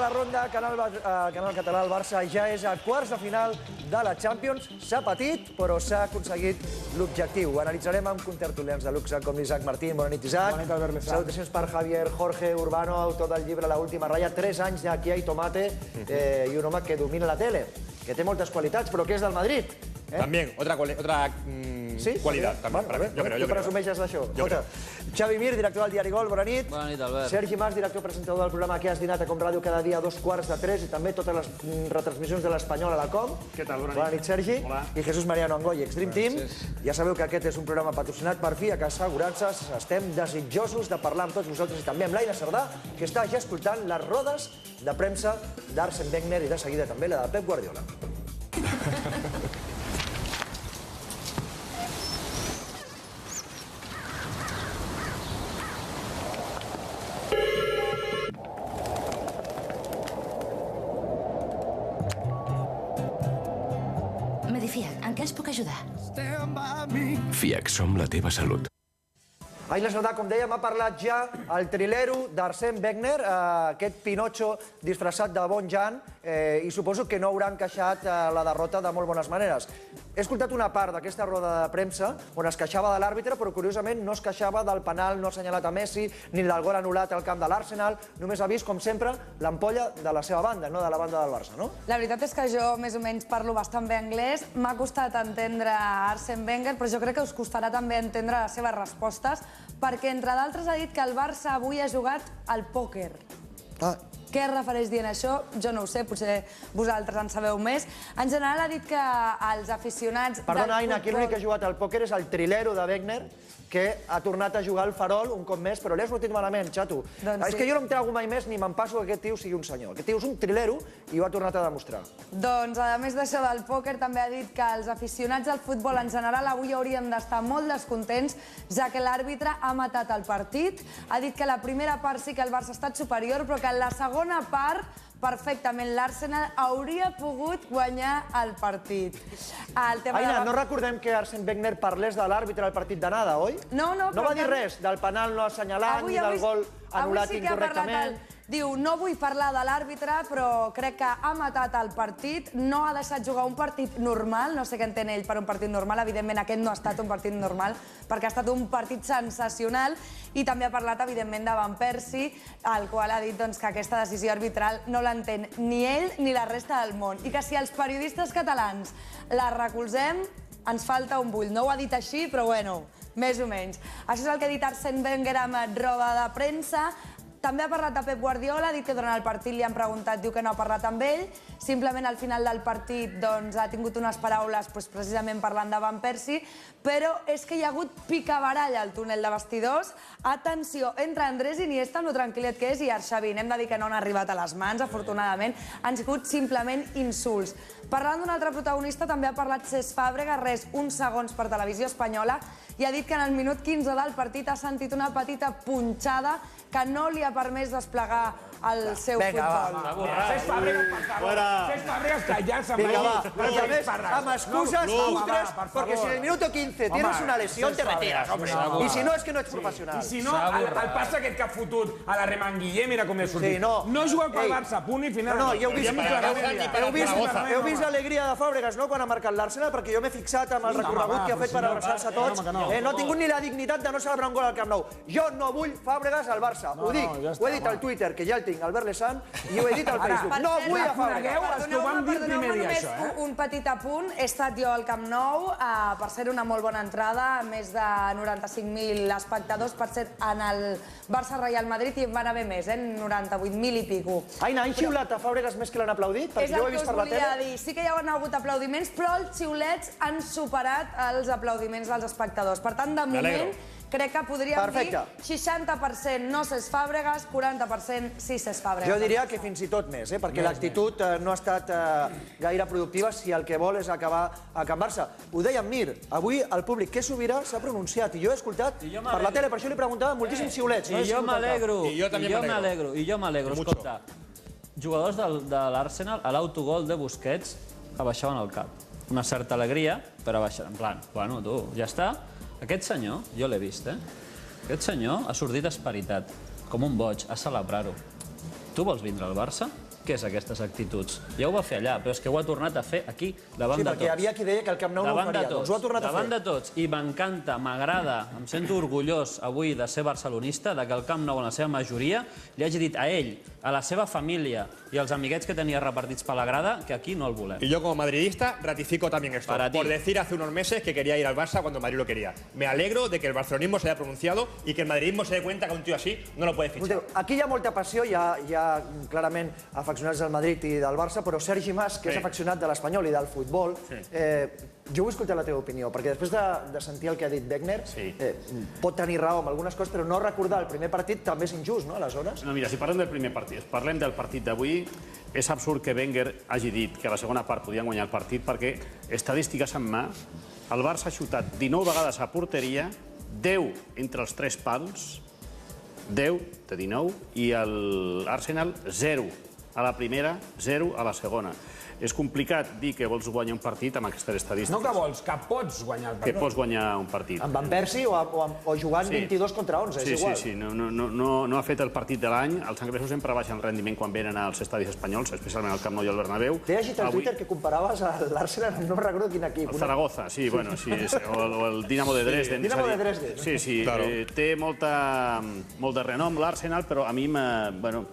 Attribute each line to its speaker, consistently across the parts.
Speaker 1: la ronda, Canal Català, el Barça ja és a quarts de final de la Champions. S'ha patit, però s'ha aconseguit l'objectiu. Ho analitzarem amb contertulians de luxe com l'Isaac Martín. Bona nit, Isaac.
Speaker 2: Bona nit, Albert Lezán.
Speaker 1: Salutacions per Javier Jorge Urbano, autor del llibre La última ratlla. 3 anys d'aquí hay tomate i un home que domina la tele, que té moltes qualitats, però que és del Madrid.
Speaker 3: También, otra cualidad también. Yo creo.
Speaker 1: Presumeixes d'això. Xavi Mir, director del diari Gol, bona nit.
Speaker 4: Bona nit, Albert.
Speaker 1: Sergi Mas, director presentador del programa Que has dinat a Com Ràdio cada dia a 2:15 i també totes les retransmissions de l'Espanyol a la Com.
Speaker 2: Què tal?
Speaker 1: Bona nit, Sergi.
Speaker 2: Hola.
Speaker 1: I Jesús Mariano Angoy, ex-Dream Team. Ja sabeu que aquest és un programa patrocinat per FIAC Assegurances. Estem desitjosos de parlar amb tots vosaltres i també amb l'Aina Cerdà, que està ja escoltant les rodes de premsa d'Arsène Wenger i de seguida també la de Pep Guardiola.
Speaker 5: Medifiac, en què els puc ajudar?
Speaker 6: FIAC, som la teva salut.
Speaker 1: Aina Cerdà, com dèiem, ha parlat ja el trilero d'Arsène Wenger, aquest Pinotxo disfressat de bon Jan, i suposo que no haurà encaixat la derrota de molt bones maneres. He escoltat una part d'aquesta roda de premsa on es queixava de l'àrbitre, però curiosament no es queixava del penal no assenyalat a Messi ni del gol anul·lat al camp de l'Arsenal. Només ha vist, com sempre, l'ampolla de la seva banda, no de la banda del Barça, no?
Speaker 7: La veritat és que jo més o menys parlo bastant bé anglès. M'ha costat entendre Arsène Wenger, però jo crec que us costarà també entendre les seves respostes, perquè, entre d'altres, ha dit que el Barça avui ha jugat al pòquer. Què es refereix dient això? Jo no ho sé, potser vosaltres en sabeu més. En general ha dit que els aficionats...
Speaker 1: Perdona, Aina, aquí l'únic que ha jugat al pòquer és el trilero de Wenger, que ha tornat a jugar al Farol un cop més, però l'he sortit malament, xato. És que jo no em trago mai més ni me'n passo que aquest tio sigui un senyor. Aquest tio és un trilero i ho ha tornat a demostrar.
Speaker 7: Doncs, a més d'això del pòquer, també ha dit que els aficionats al futbol en general avui haurien d'estar molt descontents, ja que l'àrbitre ha matat el partit. Ha dit que la primera part sí que el Barça ha estat superior, però que en la segona part perfectament l'Arsenal hauria pogut guanyar el partit.
Speaker 1: Aina, no recordem que Arsène Wenger parlés de l'àrbitre al partit d'anada, oi?
Speaker 7: No,
Speaker 1: no va dir res del penal no assenyalat ni del gol anul·lat incorrectament.
Speaker 7: Diu, no vull parlar de l'àrbitre, però crec que ha matat el partit, no ha deixat jugar un partit normal, no sé què entén ell per un partit normal, evidentment aquest no ha estat un partit normal, perquè ha estat un partit sensacional, i també ha parlat, evidentment, de Van Persie, el qual ha dit que aquesta decisió arbitral no l'entén ni ell ni la resta del món, i que si els periodistes catalans la recolzem, ens falta un bull. No ho ha dit així, però bueno, més o menys. Això és el que ha dit Arsène Wenger amb roda de premsa. També ha parlat de Pep Guardiola, ha dit que durant el partit li han preguntat, diu que no ha parlat amb ell, simplement al final del partit ha tingut unes paraules precisament parlant de Van Persie, però és que hi ha hagut picabaralla al túnel de vestidors. Atenció, entre Andrés Iniesta, amb lo tranquil·let que és, i Arxavi, hem de dir que no han arribat a les mans, afortunadament, han sigut simplement insults. Parlant d'un altre protagonista, també ha parlat Cesc Fàbregas, uns segons per Televisió Espanyola, i ha dit que en el minut 15 del partit ha sentit una petita punxada que no li ha permès desplegar el seu futbol.
Speaker 2: Cesc Fàbregas, per favor. Cesc Fàbregas, que ja se'n
Speaker 1: Vinga, va. Amb excuses cutres, perquè si en el minuto 15 tienes una lesión, te retiras. I si no, és que no ets professional.
Speaker 2: I si no, el pas aquest que ha fotut a la Remanguiller, mira com he sortit. No jugar pel Barça, punt i final.
Speaker 1: No, i heu vist l'alegria de Fàbregas, no?, quan ha marcat l'Arsenal, perquè jo m'he fixat amb el recorregut que ha fet per abraçar-se a tots. No ha tingut ni la dignitat de no celebrar un gol al Camp Nou. Jo no vull Fàbregas al Barça. Ho dic, ho he dit al Twitter, que ja el tinc, Albert Lezán, i ho he dit al Facebook. No vull a Fàbregas.
Speaker 7: Perdoneu-me només un petit apunt. He estat jo al Camp Nou, per ser una molt bona entrada, més de 95.000 espectadors, per ser en el Barça-Real Madrid, i en van haver més, 98.000 i pico.
Speaker 1: Aina, han xiulat a Fàbregas més que l'han aplaudit? Perquè jo ho he vist per la tele.
Speaker 7: Sí que hi ha hagut aplaudiments, però els xiulets han superat els aplaudiments dels espectadors. Per tant, de moment, crec que podríem dir 60% no Cesc Fàbregas, 40% sí Cesc Fàbregas.
Speaker 1: Jo diria que fins i tot més, perquè l'actitud no ha estat gaire productiva si el que vol és acabar a Can Barça. Ho deia en Mir, avui el públic que sobirà s'ha pronunciat, i jo he escoltat per la tele, per això li preguntava moltíssims xiulets.
Speaker 4: I jo m'alegro, escolta. Jugadors de l'Arsenal, a l'autogol de Busquets, abaixaven el cap. Una certa alegria, però abaixaven. En plan, bueno, tu, ja està. Aquest senyor, jo l'he vist, aquest senyor ha sortit esperitat, com un boig, a celebrar-ho. Tu vols vindre al Barça? Què és aquestes actituds? Ja ho va fer allà, però és que ho ha tornat a fer aquí, davant de tots.
Speaker 1: Sí, perquè hi havia qui deia que el Camp Nou no ho faria, doncs ho ha tornat a fer.
Speaker 4: Davant de tots, i m'encanta, m'agrada, em sento orgullós avui de ser barcelonista, de que el Camp Nou, en la seva majoria, li hagi dit a ell, a la seva família i als amiguets que tenia repartits per la grada, que aquí no el volem.
Speaker 3: Y yo como madridista ratifico también esto, por decir hace unos meses que quería ir al Barça cuando Madrid lo quería. Me alegro de que el barcelonismo se haya pronunciado y que el madridismo se dé cuenta que un tío así no lo puede fichar.
Speaker 1: Aquí hi ha molta passió, hi ha clarament afeccionats del Madrid i del Barça, però Sergi Mas, que és afeccionat de l'Espanyol i del futbol, jo vull escoltar la teva opinió, perquè després de sentir el que ha dit Wegner, pot tenir raó amb algunes coses, però no recordar el primer partit també és injust, no, aleshores?
Speaker 8: No, mira, si parlem del primer partit, parlem del partit d'avui, és absurd que Wenger hagi dit que a la segona part podien guanyar el partit perquè, estadístiques en mà, el Barça ha xutat 19 vegades a porteria, 10 entre els 3 pals, 10 de 19, i l'Arsenal 0 a la primera, 0 a la segona. És complicat dir que vols guanyar un partit amb aquestes estadístiques.
Speaker 2: No que vols, que pots guanyar el partit.
Speaker 8: Que pots guanyar un partit.
Speaker 1: Amb Van Persie o jugant 22 contra 11, és igual.
Speaker 8: Sí, no ha fet el partit de l'any. Els anglesos sempre baixen el rendiment quan venen als estadis espanyols, especialment al Camp Nou i al Bernabéu.
Speaker 1: T'he llegit al Twitter que comparaves l'Arsenal, no recordo quin equip.
Speaker 8: El Zaragoza, sí, bueno, o el Dinamo de Dresden.
Speaker 1: Dinamo de Dresden.
Speaker 8: Sí, té molt de renom l'Arsenal, però a mi no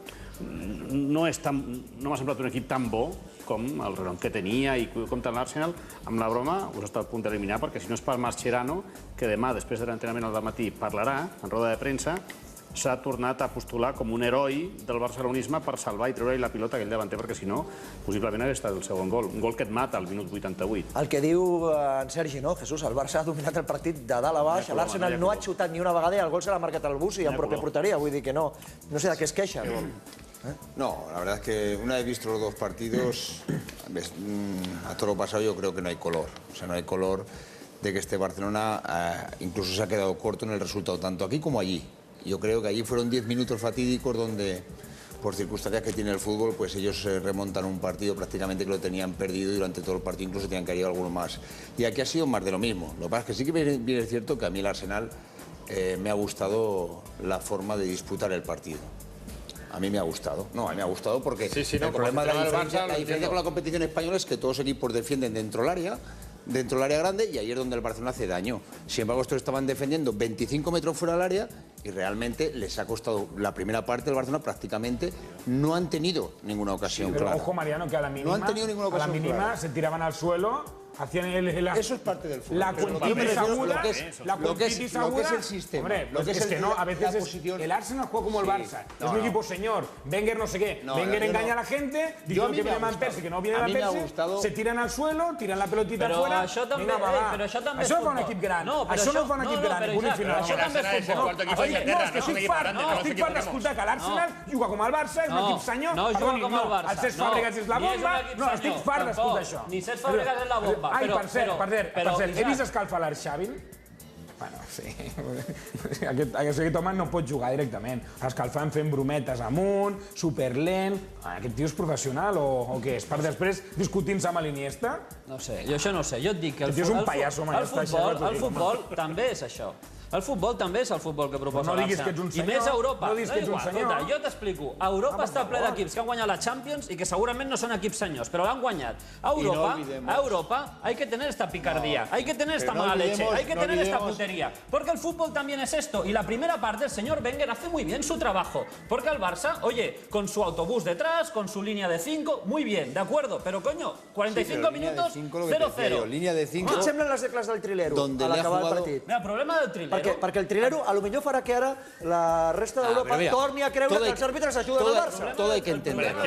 Speaker 8: m'ha semblat un equip tan bo com el renom que tenia i com tant l'Arsenal, amb la broma us està a punt d'eliminar, perquè si no és per Mascherano, que demà, després de l'entrenament al matí, parlarà en roda de premsa, s'ha tornat a postular com un heroi del barcelonisme per salvar i treure la pilota a aquell davanter, perquè si no, possiblement hagués estat el segon gol. Un gol que et mata al minut 88.
Speaker 1: El que diu en Sergi, no, Jesús, el Barça ha dominat el partit de dalt a baix, l'Arsenal no ha xutat ni una vegada i el gol se l'ha marcat al Bussi en pròpia porteria, vull dir que no sé de què es queixa.
Speaker 9: No, la verdad es que una vez visto los dos partidos, a todo lo pasado yo creo que no hay color. O sea, no hay color de que este Barcelona incluso se ha quedado corto en el resultado, tanto aquí como allí. Yo creo que allí fueron 10 minutos fatídicos donde, por circunstancias que tiene el fútbol, pues ellos remontan un partido prácticamente que lo tenían perdido y durante todo el partido incluso tenían que haber alguno más. Y aquí ha sido más de lo mismo. Lo que pasa es que sí que bien es cierto que a mí el Arsenal me ha gustado la forma de disputar el partido. A mí me ha gustado. No, a mí me ha gustado porque el problema de la diferencia con la competición española es que todos los equipos defienden dentro del área grande, y ahí es donde el Barcelona hace daño. Sin embargo, estos estaban defendiendo 25 metros fuera del área y realmente les ha costado la primera parte del Barcelona, prácticamente no han tenido ninguna ocasión
Speaker 2: Pero
Speaker 9: clara.
Speaker 2: ojo, Mariano, que a la mínima,
Speaker 9: no han tenido ninguna ocasión
Speaker 2: a la mínima
Speaker 9: clara.
Speaker 2: se tiraban al suelo. Hacían
Speaker 9: Eso es parte del fútbol.
Speaker 2: La cuentitis aguda.
Speaker 9: Lo que es el sistema.
Speaker 2: Hombre,
Speaker 9: lo que
Speaker 2: es que no, a veces el Arsenal juega como el Barça. Es un equipo señor. Wenger no sé qué. Wenger engaña a la gente, diciendo que viene Van Persie, que no viene Van Persie, se tiran al suelo, tiran la pelotita afuera.
Speaker 4: Però això també és
Speaker 2: Això no
Speaker 4: futbol.
Speaker 2: fa un equip gran. Això no fa un equip gran.
Speaker 4: Això també és futbol.
Speaker 2: No, és que estic fart d'escoltar que l'Arsenal juga com el Barça, és un equip senyor.
Speaker 4: No juga com el Barça.
Speaker 2: El Cesc Fàbregas és la bomba. No, estic fart d'escoltar això.
Speaker 4: Ni Cesc Fàbregas és la bomba.
Speaker 2: Ai, per cert, he vist escalfar l'Arxavin? Bueno, sí. Aquest home no pot jugar directament. Escalfant, fent brometes amunt, superlent. Aquest tio és professional o què és? Per després discutint-se amb l'Iniesta?
Speaker 4: No sé, jo això no ho sé. Jo et dic que el futbol també és això. El futbol també és el futbol que proposa l'Arsenal. I més a Europa.
Speaker 2: No diguis que ets un senyor.
Speaker 4: Jo t'explico. Europa està ple d'equips que han guanyat la Champions i que segurament no són equips senyors, però l'han guanyat. A Europa hay que tener esta picardía, hay que tener esta mala leche, hay que tener esta putería. Porque el fútbol también es esto. Y la primera parte, el señor Wenger hace muy bien su trabajo. Porque el Barça, oye, con su autobús detrás, con su línea de 5, muy bien, de acuerdo. Pero coño, 45 minutos, 0-0.
Speaker 9: Línea de 5.
Speaker 1: Què et semblen les declaracions del Trilero a l'acabar el partit?
Speaker 4: Mira, el problema del Trilero...
Speaker 1: Perquè el Trilero a lo millor farà que ara la resta d'Europa torni a creure que els àrbitres ajuden al Barça.
Speaker 9: Todo hay que entenderlo.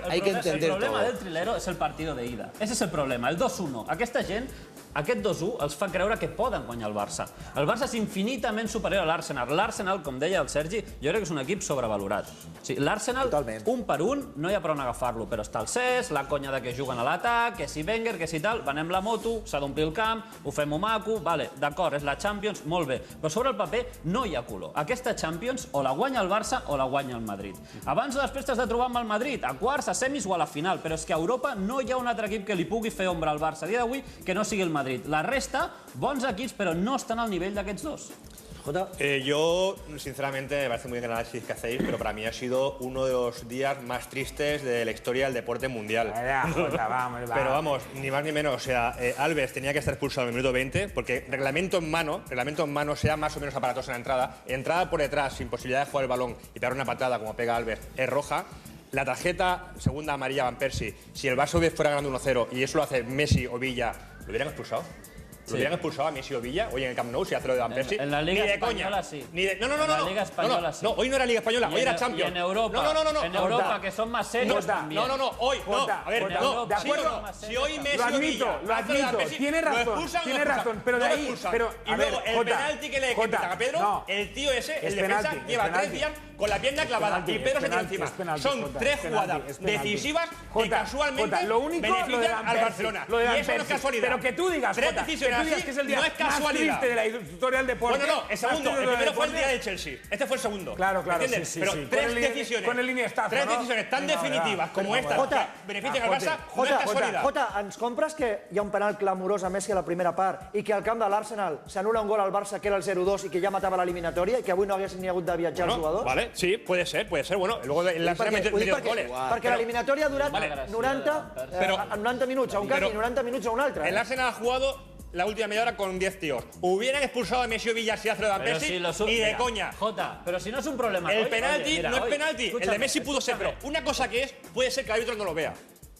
Speaker 9: Hay que entender todo.
Speaker 4: El problema del Trilero és el partido de ida. Ese és el problema, el 2-1. Aquesta gent, aquest 2-1 els fa creure que poden guanyar el Barça. El Barça és infinitament superior a l'Arsenal. L'Arsenal, com deia el Sergi, jo crec que és un equip sobrevalorat. L'Arsenal, un per un, no hi ha per on agafar-lo, però està el Cesc, la conya de que juguen a l'atac, que si Wenger, que si tal, venem la moto, s'ha d'omplir el camp, ho fem-ho maco, vale, d'acord, és la Champions, molt bé. Però sobre el paper no hi ha color. Aquesta Champions o la guanya el Barça o la guanya el Madrid. Abans o després t'has de trobar amb el Madrid, a quarts, a semis o a la final, però és que a Europa no hi ha un altre equip que li pugui fer ombra al Barça a dia d'avui que no sigui el Madrid. La resta, bons equips, però no estan al nivell d'aquests dos.
Speaker 1: Jota.
Speaker 3: Yo, sinceramente, me parece muy bien el análisis que hacéis, pero para mí ha sido uno de los días más tristes de la historia del deporte mundial.
Speaker 2: Jota, vamos.
Speaker 3: Pero vamos, ni más ni menos. O sea, Alves tenía que estar expulsado en el minuto 20, porque reglamento en mano, sea más o menos aparatoso en la entrada por detrás, sin posibilidad de jugar el balón y pegar una patada como pega Alves, es roja. La tarjeta segunda amarilla a Van Persie, si el Barça fuera ganando 1-0 y eso lo hace Messi o Villa, ¿lo hubieran expulsado? ¿Lo hubieran expulsado a Messi o Villa hoy en el Camp Nou si hace lo de Van Persie?
Speaker 4: En la Liga
Speaker 3: ni de
Speaker 4: Española
Speaker 3: coña.
Speaker 4: sí.
Speaker 3: Ni de, no.
Speaker 4: En la Liga Española sí.
Speaker 3: No, hoy no era Liga Española, hoy era Champions.
Speaker 4: Y en Europa.
Speaker 3: No.
Speaker 4: En Europa, que son más serios también.
Speaker 3: No, hoy. No, a ver, no.
Speaker 2: de acuerdo.
Speaker 3: Si hoy Messi
Speaker 2: Lo
Speaker 3: o Villa
Speaker 2: admito,
Speaker 3: hace lo de Van Persie,
Speaker 2: tiene
Speaker 3: ¿lo
Speaker 2: razón,
Speaker 3: expulsan o no
Speaker 2: tiene
Speaker 3: lo
Speaker 2: razón,
Speaker 3: expulsan?
Speaker 2: pero de
Speaker 3: No lo
Speaker 2: ahí,
Speaker 3: expulsan.
Speaker 2: pero,
Speaker 3: Y
Speaker 2: a ver,
Speaker 3: luego el
Speaker 2: Jota,
Speaker 3: penalti que le
Speaker 2: Jota,
Speaker 3: quita a Pedro,
Speaker 2: no.
Speaker 3: el tío ese,
Speaker 2: Es
Speaker 3: el defensa,
Speaker 2: penalti,
Speaker 3: lleva
Speaker 2: es
Speaker 3: 3
Speaker 2: penalti.
Speaker 3: días con la pierna clavada y Pedro se tira encima. Son 3 jugadas decisivas que casualmente
Speaker 2: lo único,
Speaker 3: benefician al Barcelona. Y eso no es casualidad.
Speaker 2: Pero que tú digas,
Speaker 3: Tres
Speaker 2: Jota,
Speaker 3: decisiones así
Speaker 2: que es el día
Speaker 3: no es
Speaker 2: más
Speaker 3: casualidad.
Speaker 2: triste de la historia del deporte.
Speaker 3: Bueno, no, el segundo.
Speaker 2: Más
Speaker 3: El
Speaker 2: triste de
Speaker 3: primero fue el
Speaker 2: deporte.
Speaker 3: día del Chelsea. Este fue el segundo.
Speaker 2: Claro,
Speaker 3: ¿Entiendes?
Speaker 2: sí.
Speaker 3: Pero
Speaker 2: Con
Speaker 3: tres
Speaker 2: el
Speaker 3: decisiones.
Speaker 2: con el Iniestazo,
Speaker 3: tres
Speaker 2: ¿no?
Speaker 3: decisiones tan
Speaker 2: Vinga,
Speaker 3: definitivas
Speaker 2: va.
Speaker 3: como esta
Speaker 1: Jota,
Speaker 3: que beneficien al Barça no és
Speaker 1: Jota,
Speaker 3: casualitat.
Speaker 1: Jota, ens compres que hi ha un penal clamorós a Messi a la primera part i que al camp de l'Arsenal s'anul·la un gol al Barça que era el 0-2 i que ja matava l'eliminatòria i que avui no haguessin ni hagut de viatjar els jugadors?
Speaker 3: Vale, sí, puede ser. Bueno, luego el Arsenal metió dos goles.
Speaker 1: Perquè l'eliminatòria ha durat 90 minuts a un camp i 90 minuts a un altre.
Speaker 3: El Arsenal ha jugado la última media hora con 10 tíos. Hubieran expulsado a Messi o Villa si hace lo de Van Persie y de coña.
Speaker 4: Jota, pero si no es un problema.
Speaker 3: El penalti no es penalti. El de Messi pudo ser, pero una cosa que es, puede ser que el árbitro no lo vea.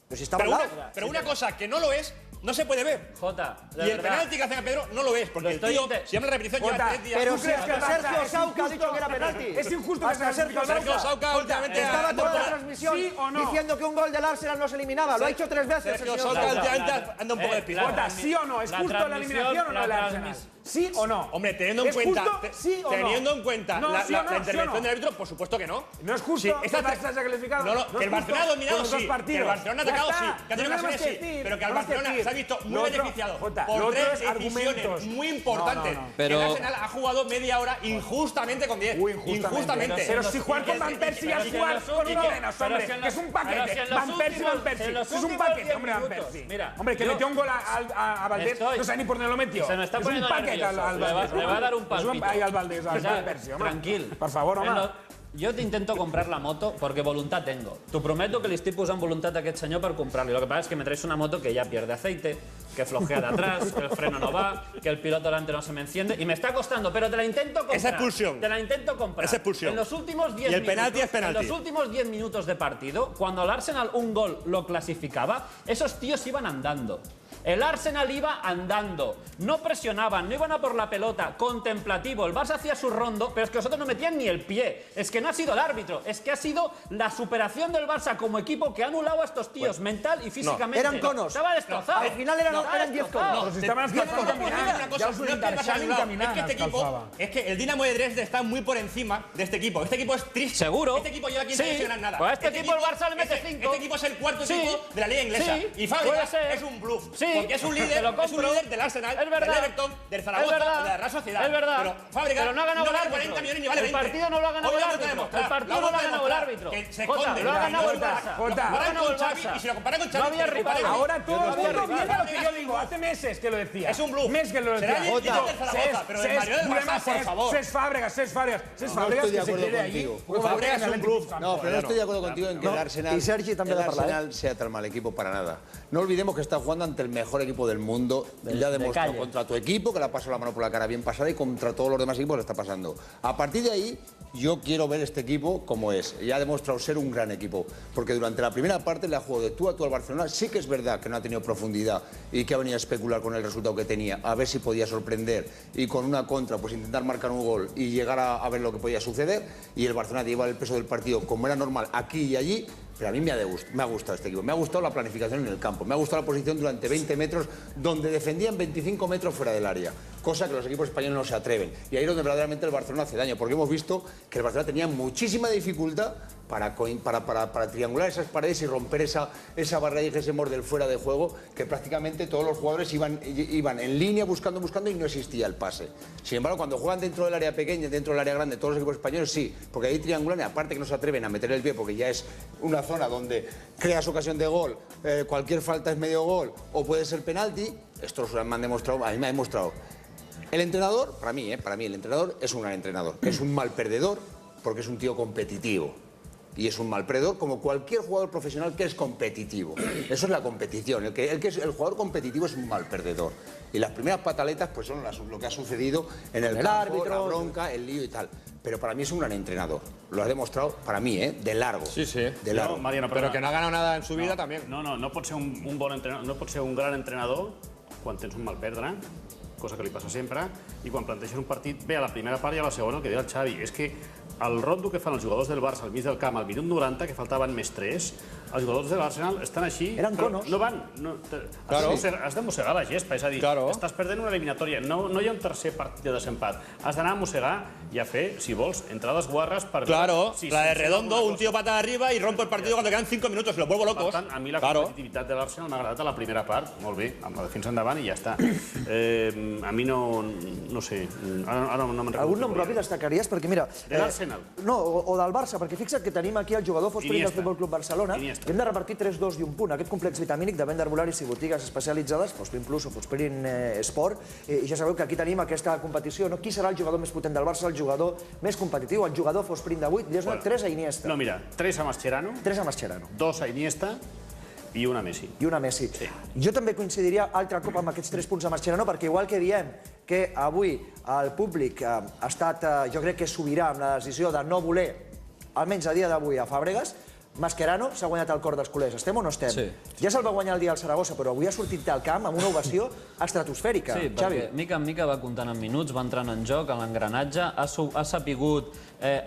Speaker 1: Pero si estava al lado.
Speaker 3: Pero una cosa que no lo es, no se puede ver.
Speaker 4: Jota,
Speaker 3: y el penalti que hace a Pedro no lo ves, porque el tío, si llama la repetición, lleva 3 días.
Speaker 1: Pero si hasta Sergio Sauca ha dicho que era penalti.
Speaker 2: Es injusto que
Speaker 1: hasta Sergio
Speaker 3: Sauca últimamente
Speaker 1: estaba toda la transmisión
Speaker 2: ¿sí o no?
Speaker 1: diciendo que un gol del Arsenal no se eliminaba. Lo ha hecho 3 veces.
Speaker 3: Sergio Sauca últimamente anda un poco despistado.
Speaker 2: Jota, ¿sí o no? ¿Es justo la eliminación o no del Arsenal? ¿Sí o no?
Speaker 3: Hombre, teniendo en cuenta,
Speaker 2: ¿sí o no?
Speaker 3: teniendo en cuenta
Speaker 2: No,
Speaker 3: la
Speaker 2: ¿sí o no?
Speaker 3: intervención
Speaker 2: ¿sí o no?
Speaker 3: del árbitro, por supuesto que no.
Speaker 2: No es justo
Speaker 3: Sí,
Speaker 2: que el Barça se ha calificado.
Speaker 3: No, que el Barcelona ha dominado, sí. Que el Barcelona ha atacado, sí. Que ha tenido ocasiones, sí. Pero que el Barcelona se ha visto muy beneficiado por 3 decisiones muy importantes.
Speaker 4: Pero
Speaker 3: el Arsenal ha jugado media hora injustamente con 10. Injustamente.
Speaker 2: Pero si jugar con Van Persie ya es jugar con uno menos, hombre. Que es un paquete. Van Persie. Es un paquete, hombre, Van Persie. Hombre, que metió un gol a Valdés, no sé ni por dónde lo metió.
Speaker 4: Se me está
Speaker 2: es un
Speaker 4: poniendo
Speaker 2: paquete al Valdés.
Speaker 4: Le va a dar un palpito.
Speaker 2: Ahí al Valdés, al Van Persie, hombre.
Speaker 4: Tranquil.
Speaker 2: Per favor, home.
Speaker 4: Jo t'intento comprar la moto perquè voluntat tengo. T'ho prometo que li estic posant voluntat a aquest senyor per comprar-li. Lo que pasa es que me traes una moto que ya pierde aceite, que flojea de atrás, que el freno no va, que el piloto delante no se me enciende y me está costando, pero te la intento comprar.
Speaker 3: Esa expulsión.
Speaker 4: Te la intento comprar.
Speaker 3: Esa expulsión.
Speaker 4: En los últimos 10
Speaker 3: Y el
Speaker 4: minutos,
Speaker 3: penalti es penalti.
Speaker 4: En los últimos 10 minutos de partido, cuando el Arsenal un gol lo clasificaba, esos tíos iban andando. El Arsenal iba andando, no presionaban, no iban a por la pelota, contemplativo. El Barça hacía su rondo, pero es que nosotros no metían ni el pie. Es que no ha sido el árbitro, es que ha sido la superación del Barça como equipo que ha anulado a estos tíos mental y físicamente.
Speaker 1: Eran conos.
Speaker 4: Estaba destrozado.
Speaker 1: Al final eran 10 conos.
Speaker 2: Pero si estaban escalfando caminant. Ja us ho he dit, Xavi caminant escalfava.
Speaker 3: Es que el Dinamo de Dresde está muy por encima de este equipo. Este equipo es triste.
Speaker 4: ¿Seguro?
Speaker 3: Este equipo lleva 15 años sin ganar nada.
Speaker 4: Pues a este equipo el Barça le mete 5.
Speaker 3: Este equipo es el cuarto
Speaker 4: Sí.
Speaker 3: equipo de la liga inglesa.
Speaker 4: Sí.
Speaker 3: Y Fábricas
Speaker 4: Puede ser.
Speaker 3: es un bluff.
Speaker 4: Sí.
Speaker 3: Porque es un
Speaker 4: Te
Speaker 3: líder,
Speaker 4: lo compro.
Speaker 3: del Arsenal,
Speaker 4: Es verdad.
Speaker 3: del Everton, del Zaragoza,
Speaker 4: Es verdad.
Speaker 3: de la Real Sociedad.
Speaker 4: Es verdad.
Speaker 3: Pero Fábricas
Speaker 4: Pero no ha ganado el
Speaker 3: vale
Speaker 4: árbitro.
Speaker 3: 40 millones ni vale 20.
Speaker 4: El partido no lo ha ganado
Speaker 3: Hoy
Speaker 4: el
Speaker 3: lo
Speaker 4: árbitro.
Speaker 3: hemos demostrado.
Speaker 4: El partido
Speaker 3: Lo
Speaker 4: no lo ha
Speaker 3: hemos
Speaker 4: ganado el
Speaker 3: demostrado.
Speaker 4: árbitro.
Speaker 3: Que se
Speaker 4: Jota,
Speaker 3: esconde.
Speaker 4: lo ha ganado el
Speaker 2: Jota,
Speaker 4: Barça.
Speaker 2: Jota.
Speaker 4: Lo ha
Speaker 3: Comparan
Speaker 4: ganado
Speaker 3: con
Speaker 4: el
Speaker 3: Xavi
Speaker 4: Barça.
Speaker 3: y si lo comparan con Xavi,
Speaker 4: No había
Speaker 3: te
Speaker 4: rival.
Speaker 3: comparan.
Speaker 2: Ahora todo el
Speaker 4: había
Speaker 2: mundo
Speaker 4: rival.
Speaker 2: viene lo que yo digo. Hace meses que lo decía.
Speaker 3: Es un bluff.
Speaker 2: Meses que lo
Speaker 3: Será
Speaker 2: decía.
Speaker 3: el líder del Zaragoza, pero del Mario del Barça, por favor.
Speaker 2: Cés Fábregas.
Speaker 9: No estoy de acuerdo contigo.
Speaker 3: Fábregas es un bluff.
Speaker 9: No, pero no estoy de acuerdo contigo en que el Arsenal,
Speaker 1: y Sergi també ha de parlar,
Speaker 9: sea tan mal equipo para nada. No olvidemos que está jugando ante el mejor equipo del mundo. Ya ha demostrado
Speaker 4: calle.
Speaker 9: contra tu equipo, que le ha pasado la mano por la cara bien pasada, y contra todos los demás equipos le está pasando. A partir de ahí, yo quiero ver este equipo como es. Ya ha demostrado ser un gran equipo, porque durante la primera parte le ha jugado de tú a tú al Barcelona. Sí que es verdad que no ha tenido profundidad y que ha venido a especular con el resultado que tenía, a ver si podía sorprender y con una contra pues intentar marcar un gol y llegar a ver lo que podía suceder, y el Barcelona lleva el peso del partido como era normal aquí y allí. Pero a mí me ha gustado este equipo, me ha gustado la planificación en el campo, me ha gustado la posición durante 20 metros donde defendían 25 metros fuera del área, cosa que los equipos españoles no se atreven. Y ahí es donde verdaderamente el Barcelona hace daño, porque hemos visto que el Barcelona tenía muchísima dificultad para triangular esas paredes y romper esa barrera y ese morde del fuera de juego, que prácticamente todos los jugadores iban en línea buscando y no existía el pase. Sin embargo, cuando juegan dentro del área pequeña, dentro del área grande, todos los equipos españoles sí, porque ahí triangulan y aparte que no se atreven a meter el pie porque ya es una zona donde creas ocasión de gol, cualquier falta es medio gol o puede ser penalti. Estos me han demostrado, a mí me ha demostrado El entrenador, para mí, el entrenador es un gran entrenador. Es un mal perdedor porque es un tío competitivo. Y es un mal perdedor como cualquier jugador profesional que es competitivo. Eso es la competición. El jugador competitivo es un mal perdedor. Y las primeras pataletas pues son lo que ha sucedido en el campo,
Speaker 1: árbitro,
Speaker 9: la bronca, el lío y tal. Pero para mí es un gran entrenador. Lo ha demostrado para mí, de largo.
Speaker 3: Sí, sí.
Speaker 9: De largo.
Speaker 8: No, Mariano,
Speaker 3: Però que no ha ganat nada en su vida, també.
Speaker 8: No pot ser un bon entrenador, no pot ser un gran entrenador quan tens un mal perdre, cosa que li passa sempre, i quan planteges un partit, bé, a la primera part i a la segona, el que deia el Xavi, és que el rondo que fan els jugadors del Barça al mig del camp al minut 90, que faltaven més 3, els jugadors de l'Arsenal estan així...
Speaker 1: Eren conos.
Speaker 8: No van... Has de mossegar la gespa, és a dir, estàs perdent una eliminatòria, no hi ha un tercer partit de desempat. Has d'anar a mossegar i a fer, si vols, entrades guarres per...
Speaker 3: Claro, la de Redondo, un tío pata arriba y rompe el partido cuando quedan 5 minutos, lo vuelvo locos.
Speaker 8: Per tant, a mi la competitivitat de l'Arsenal m'ha agradat a la primera part, molt bé, amb la defensa endavant i ja està. A mi no sé, ara no me'n recordo.
Speaker 1: Algun nom propi destacaries? Perquè mira...
Speaker 8: De l'Arsenal.
Speaker 1: No, o del Barça, perquè fixa't que tenim aquí el jugador Fosperin del Futbol Club Barcelona i hem de repartir 3-2 i un punt. Aquest complex vitamínic de venda herbolaris i botigues especialitzades, Fosperin Plus o Fosperin Sport, i ja sabeu que aquí tenim aquesta competició. Qui serà el jugador més potent del Barça, el jugador més competitiu, el jugador Fosperin d'avui? Li has donat 3 a Iniesta.
Speaker 8: No, mira, 3 a Mascherano,
Speaker 1: 3 a Mascherano.
Speaker 8: 2 a Iniesta i 1 a Messi.
Speaker 1: I una Messi. Jo també coincidiria altre cop amb aquests 3 punts a Mascherano, perquè igual que diem que avui el públic ha estat, jo crec que sobirà amb la decisió de no voler, almenys a dia d'avui, a Fàbregas, Mascherano s'ha guanyat el cor dels culers. Estem o no estem?
Speaker 4: Sí.
Speaker 1: Ja se'l va guanyar el dia al Saragossa, però avui ha sortit del camp amb una ovació estratosfèrica.
Speaker 4: Sí, perquè mica en mica va comptant en minuts, va entrant en joc, en l'engranatge, ha sapigut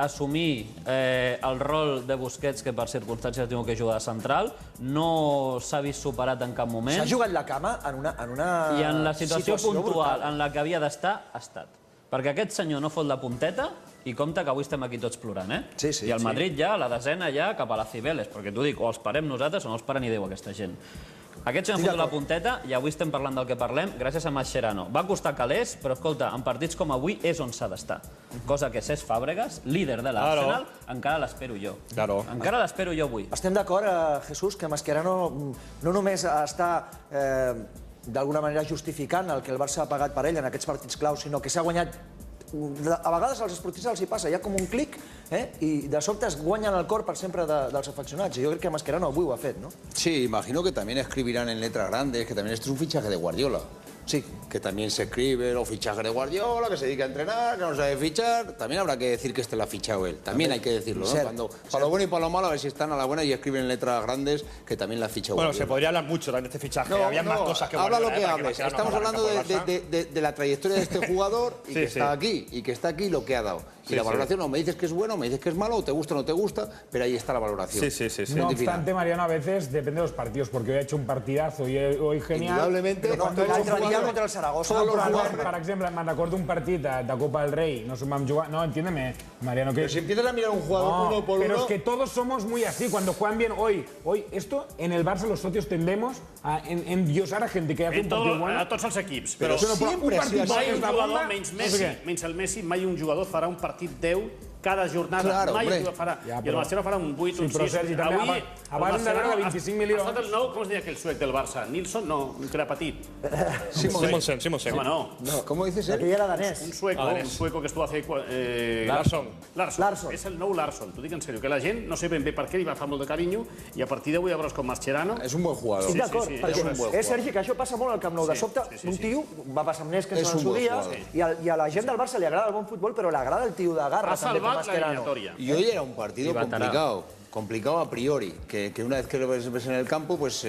Speaker 4: assumir el rol de Busquets, que per circumstàncies ha tingut que jugar de central, no s'ha vist superat en cap moment.
Speaker 1: S'ha jugat la cama en una
Speaker 4: I en la situació puntual
Speaker 1: brutal.
Speaker 4: en la que havia d'estar, ha estat. Perquè aquest senyor no fot la punteta i compte que avui estem aquí tots plorant,
Speaker 1: Sí, sí.
Speaker 4: I el Madrid ja, la desena ja, cap a la Cibeles, perquè t'ho dic, o els parem nosaltres o no els para ni Déu aquesta gent. Aquest senyor ha fotut la punteta i avui estem parlant del que parlem gràcies a Mascherano. Va costar calés, però escolta, en partits com avui és on s'ha d'estar. Cosa que Cesc Fàbregas, líder de l'Arsenal, encara l'espero jo. Encara l'espero jo avui.
Speaker 1: Estem d'acord, Jesús, que Mascherano no només està d'alguna manera justificant el que el Barça ha pagat per ell en aquests partits claus, sinó que s'ha guanyat. A vegades als esportistes els hi passa, hi ha com un clic i de sobte es guanyen el cor per sempre dels afeccionats. Jo crec que Mascherano avui ho ha fet, ¿no?
Speaker 9: Sí, imagino que también escribirán en letras grandes que también esto es un fichaje de Guardiola. Sí, que también se escribe los fichajes de Guardiola, que se dedica a entrenar, que no sabe fichar. También habrá que decir que este lo ha fichado él. También hay que decirlo, ¿no? Para lo bueno y para lo malo, a ver si están a la buena y escriben en letras grandes que también la ha fichado Guardiola.
Speaker 3: Bueno, se podría hablar mucho también de este fichaje. Había más cosas que
Speaker 9: habla
Speaker 3: Guardiola.
Speaker 9: lo que hables. Estamos hablando de la trayectoria de este jugador y que está aquí. Y que está aquí lo que ha dado. Y la valoración, no me dices que es bueno, me dices que es malo, o te gusta o no te gusta, pero ahí está la valoración.
Speaker 3: Sí.
Speaker 2: No obstante, Mariano, a veces depende de los partidos, porque hoy ha hecho un partidazo y hoy genial.
Speaker 9: Indudablemente,
Speaker 1: l'altre dia contra el Saragossa.
Speaker 2: Per exemple, me'n recordo un partit de Copa del Rey, no vam jugar... No, entiéndeme, Mariano, que...
Speaker 9: Pero si empiezas a mirar un jugador uno por uno...
Speaker 2: Pero es que todos somos muy así, cuando juegan bien hoy, esto en el Barça los socios tendemos a endiosar a gente que hace un partido bueno.
Speaker 8: A tots els equips.
Speaker 9: Però
Speaker 8: un partit mai un
Speaker 2: la
Speaker 8: jugador,
Speaker 2: bomba,
Speaker 8: menys el Messi, mai un jugador farà un partit 10 cada jornada.
Speaker 9: Claro,
Speaker 8: mai
Speaker 9: hombre.
Speaker 8: farà.
Speaker 2: Ja,
Speaker 8: I el Barcelona farà un 8, un 6.
Speaker 2: Sí, però Sergi, també abans de veure 25 milions...
Speaker 8: Ha estat el nou, com es deia aquell suec del Barça? Nilsson? No, que era petit.
Speaker 3: Simonsen.
Speaker 8: Home, no.
Speaker 9: ¿Cómo dices él?
Speaker 1: Aquell era danès.
Speaker 8: Un sueco que estuvo hace...
Speaker 3: Larsson.
Speaker 8: És el nou Larsson, t'ho dic en sèrio, que la gent no sé ben bé per què li va fer molt de carinyo i a partir d'avui ja veuràs com Mascherano...
Speaker 9: Es un buen jugador.
Speaker 1: Estic d'acord,
Speaker 8: sí,
Speaker 1: perquè Sergi, que això passa molt al Camp Nou. De sobte, un tio va passar amb Nesc en el seu dia i a la gent del Barça li agrada el bon futbol, però li agrada el tio de garra
Speaker 8: Ha
Speaker 1: també com
Speaker 8: salvat
Speaker 1: Mascherano.
Speaker 8: l'eliminatòria.
Speaker 9: Y hoy era un partido complicado a priori, que una vez que lo ves en el campo, pues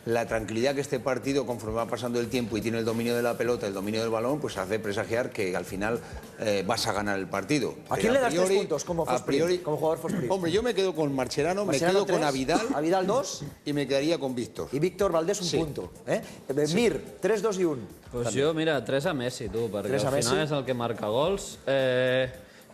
Speaker 9: la tranquilidad que este partido, conforme va pasando el tiempo y tiene el dominio de la pelota, el dominio del balón, pues hace presagiar que al final vas a ganar el partido.
Speaker 1: ¿A quién le das 3 puntos como jugador Fosperin?
Speaker 9: Hombre, yo me quedo con Mascherano, me quedo con Avidal.
Speaker 1: Avidal 2.
Speaker 9: Y me quedaría con Víctor.
Speaker 1: I Víctor Valdés un punto. Mir, 3, 2 i 1.
Speaker 4: Pues jo, mira, 3 a Messi, tu, perquè
Speaker 1: 3 a
Speaker 4: al final
Speaker 1: Messi.
Speaker 4: és el que marca gols.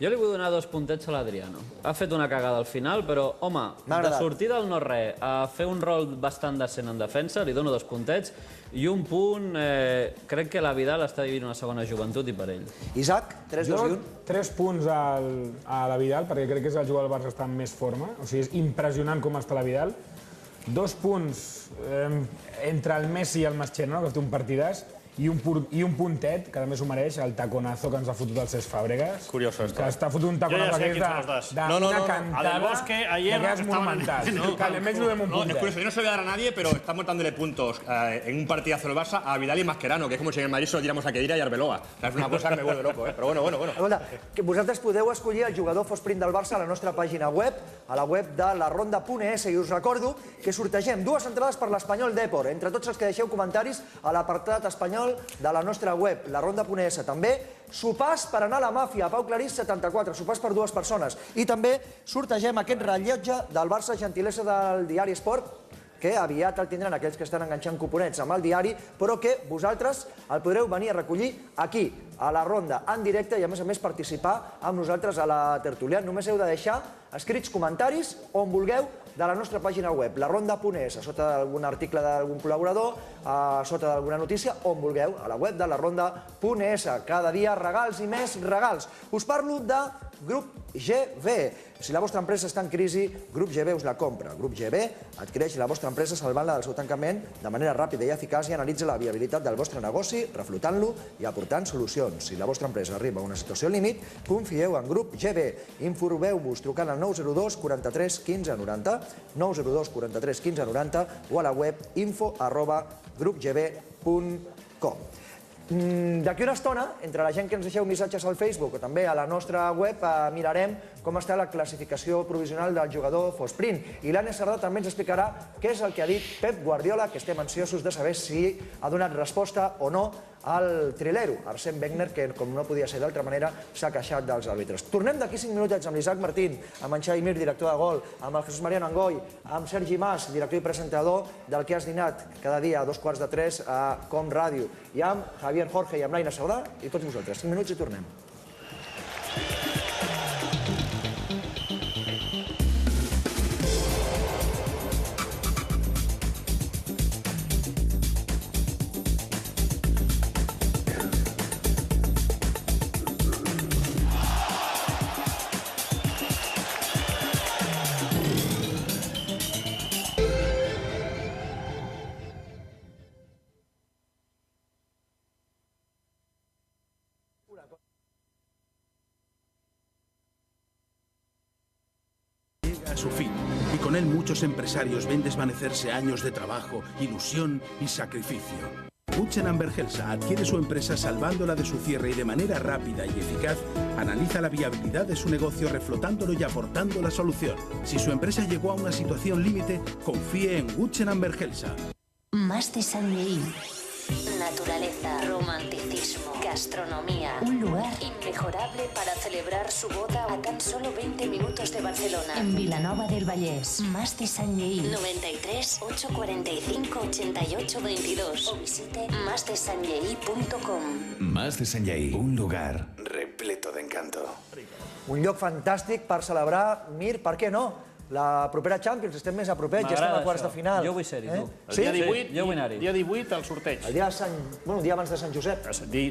Speaker 4: Jo li vull donar 2 puntets a l'Adriano. Ha fet una cagada al final, però, home, de sortir del no-res a fer un rol bastant decent en defensa, li dono 2 puntets, i un punt, crec que la Vidal està vivint una segona joventut i per ell.
Speaker 1: Isaac, 3, 2 i 1.
Speaker 2: 3 punts a la Vidal, perquè crec que és el jugador del Barça que està en més forma. O sigui, és impressionant com està la Vidal. 2 punts entre el Messi i el Mascherano, que té un partidàs, i un puntet, que també s'ho mereix, el taconazo que ens ha fotut el Cesc Fàbregas.
Speaker 3: Curioso esto.
Speaker 2: Que està fotut un taconazo que és d'una cantada d'aquelles monumentals. Que le menys un puntet.
Speaker 3: Es curioso, yo no se lo voy a dar a nadie, pero estamos dándole puntos en un partidazo del Barça a Vidal y Mascherano, que es como si en el Madrid solo tiramos a Khedira y Arbeloa. Es una cosa que me vuelve loco, però bueno.
Speaker 1: Escolta, que vosaltres podeu escollir el jugador Fosprint del Barça a la nostra pàgina web, a la web de laronda.es, i us recordo que sortegem 2 entrades per l'Espanyol Depor, entre tots els que deixeu comentaris a l'apartat espanyol de la nostra web, laronda.es. També sopars per anar a la màfia, a Pau Clarís 74, sopars per 2 persones. I també sortegem aquest rellotge del Barça, gentilesa del diari Esport, que aviat el tindran aquells que estan enganxant cuponets amb el diari, però que vosaltres el podreu venir a recollir aquí, a la Ronda, en directe, i a més participar amb nosaltres a la tertúlia. Només heu de deixar escrits comentaris on vulgueu de la nostra pàgina web, laronda.es, a sota d'algun article d'algun col·laborador, a sota d'alguna notícia, on vulgueu, a la web de laronda.es. Cada dia regals i més regals. Us parlo de Grup GB. Si la vostra empresa està en crisi, Grup GB us la compra. Grup GB adquireix la vostra empresa salvant-la del seu tancament de manera ràpida i eficaç i analitza la viabilitat del vostre negoci, reflotant-lo i aportant solucions. Si la vostra empresa arriba a una situació límit, confieu en Grup GB. Informeu-vos trucant al 902 43 15 90, 902 43 15 90 o a la web info@grupgb.com. D'aquí una estona, entre la gent que ens deixeu missatges al Facebook o també a la nostra web, mirarem com està la classificació provisional del jugador Fosprint. I l'Anna Sardà també ens explicarà què és el que ha dit Pep Guardiola, que estem ansiosos de saber si ha donat resposta o no al trilero, Arsène Wenger, que, com no podia ser d'altra manera, s'ha queixat dels àrbitres. Tornem d'aquí 5 minutets amb l'Isaac Martín, amb en Xavi Mir, director de Gol, amb el Jesús Mariano Angoy, amb Sergi Mas, director i presentador del que has dinat cada dia a 2:45 a Com Ràdio, i amb Javier Jorge i amb l'Aina Sardà, i tots vosaltres. 5 minuts i tornem.
Speaker 10: A su fin, y con él muchos empresarios ven desvanecerse años de trabajo, ilusión y sacrificio. Gutschen Bergelsa adquiere su empresa salvándola de su cierre y de manera rápida y eficaz analiza la viabilidad de su negocio reflotándolo y aportando la solución. Si su empresa llegó a una situación límite, confíe en Gutschen Bergelsa.
Speaker 5: Más de San Lleí. Naturaleza, romanticismo, gastronomía. Un lugar inmejorable para celebrar su boda a tan solo 20 minutos de Barcelona. En Vilanova del Vallès. Más de San Lleí. 93 845 88 22. O visite masdesanlleí.com.
Speaker 6: Más de Sant Lleí, un lugar repleto de encanto.
Speaker 1: Un lloc fantàstic per celebrar, Mir, per què no? La propera Champions, estem més a propet, ja estem a quarts de final.
Speaker 4: Jo vull ser-hi, tu.
Speaker 1: Sí?
Speaker 8: El dia 18,
Speaker 4: jo vull anar-hi.
Speaker 8: dia 18 el sorteig.
Speaker 1: El dia abans de Sant Josep.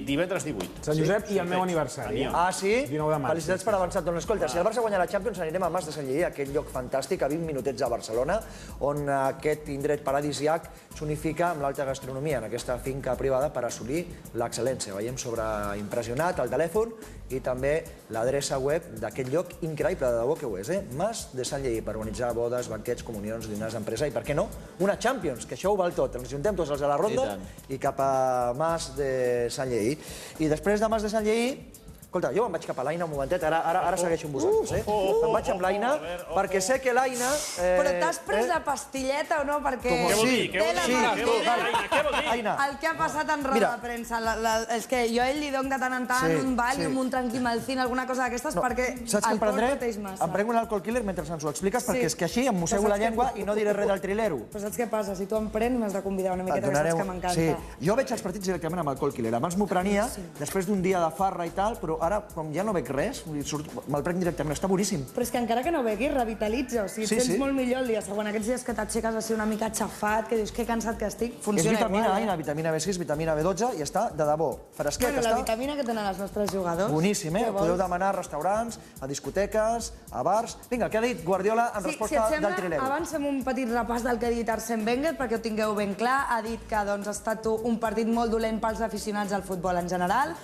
Speaker 8: Divendres 18.
Speaker 2: Sant Josep i el meu aniversari.
Speaker 1: Ah, sí?
Speaker 2: 19 de març.
Speaker 1: Felicitats per avançat. Doncs escolta, si el Barça guanya la Champions anirem a Mas de Sant Lleí, aquell lloc fantàstic, a 20 minutets a Barcelona, on aquest indret paradisiac s'unifica amb l'alta gastronomia, en aquesta finca privada per assolir l'excel·lència. Veiem sobreimpressionat el telèfon i també l'adreça web d'aquest lloc increïble, de debò que ho és, Mas de Sant Lleí, per organitzar bodes, banquets, comunions, dinars d'empresa i, per què no, una Champions, que això ho val tot. Ens juntem tots els de la Ronda i cap a Mas de Sant Lleí. I després de Mas de Sant Lleí, escolta, jo me'n vaig cap a l'Aina un momentet, ara segueixo amb vosaltres, Me'n vaig amb l'Aina, perquè sé que l'Aina...
Speaker 7: Però t'has pres la pastilleta o no? Perquè...
Speaker 8: Què vol dir? Què vol dir?
Speaker 7: Aina, el que ha passat en roda de premsa, és que jo a ell li dono de tant en tant un Valium, un tranquimacin, alguna cosa d'aquestes, perquè alcohol proteix massa.
Speaker 1: Em prenc un alcohol killer mentre ens ho expliques, perquè és que així em mossego la llengua i no diré res del trilero.
Speaker 7: Però saps què passa? Si tu em prens, m'has de convidar una miqueta, que saps que m'encanta.
Speaker 1: Jo veig els partits directament amb alcohol killer. Abans m'ho prenia, després d'un dia de farra i tal, però ara, com ja no veig res, me'l prenc directament, està boníssim.
Speaker 7: Però és que encara que no beguis, revitalitza, o sigui, et sents molt millor el dia següent. Aquests dies que t'aixeques així una mica aixafat, que dius que cansat que estic, funciona igual.
Speaker 1: És vitamina A, vitamina B6, vitamina B12 i està de debò, fresquet.
Speaker 7: Bueno, la vitamina que tenen els nostres jugadors.
Speaker 1: Boníssim, eh? Podeu demanar a restaurants, a discoteques, a bars... Vinga, què ha dit Guardiola en resposta del Trilero?
Speaker 7: Abans fem un petit repàs del que ha dit Arsène Wenger, perquè ho tingueu ben clar. Ha dit que ha estat un partit molt dolent pels aficionats al futbol en general,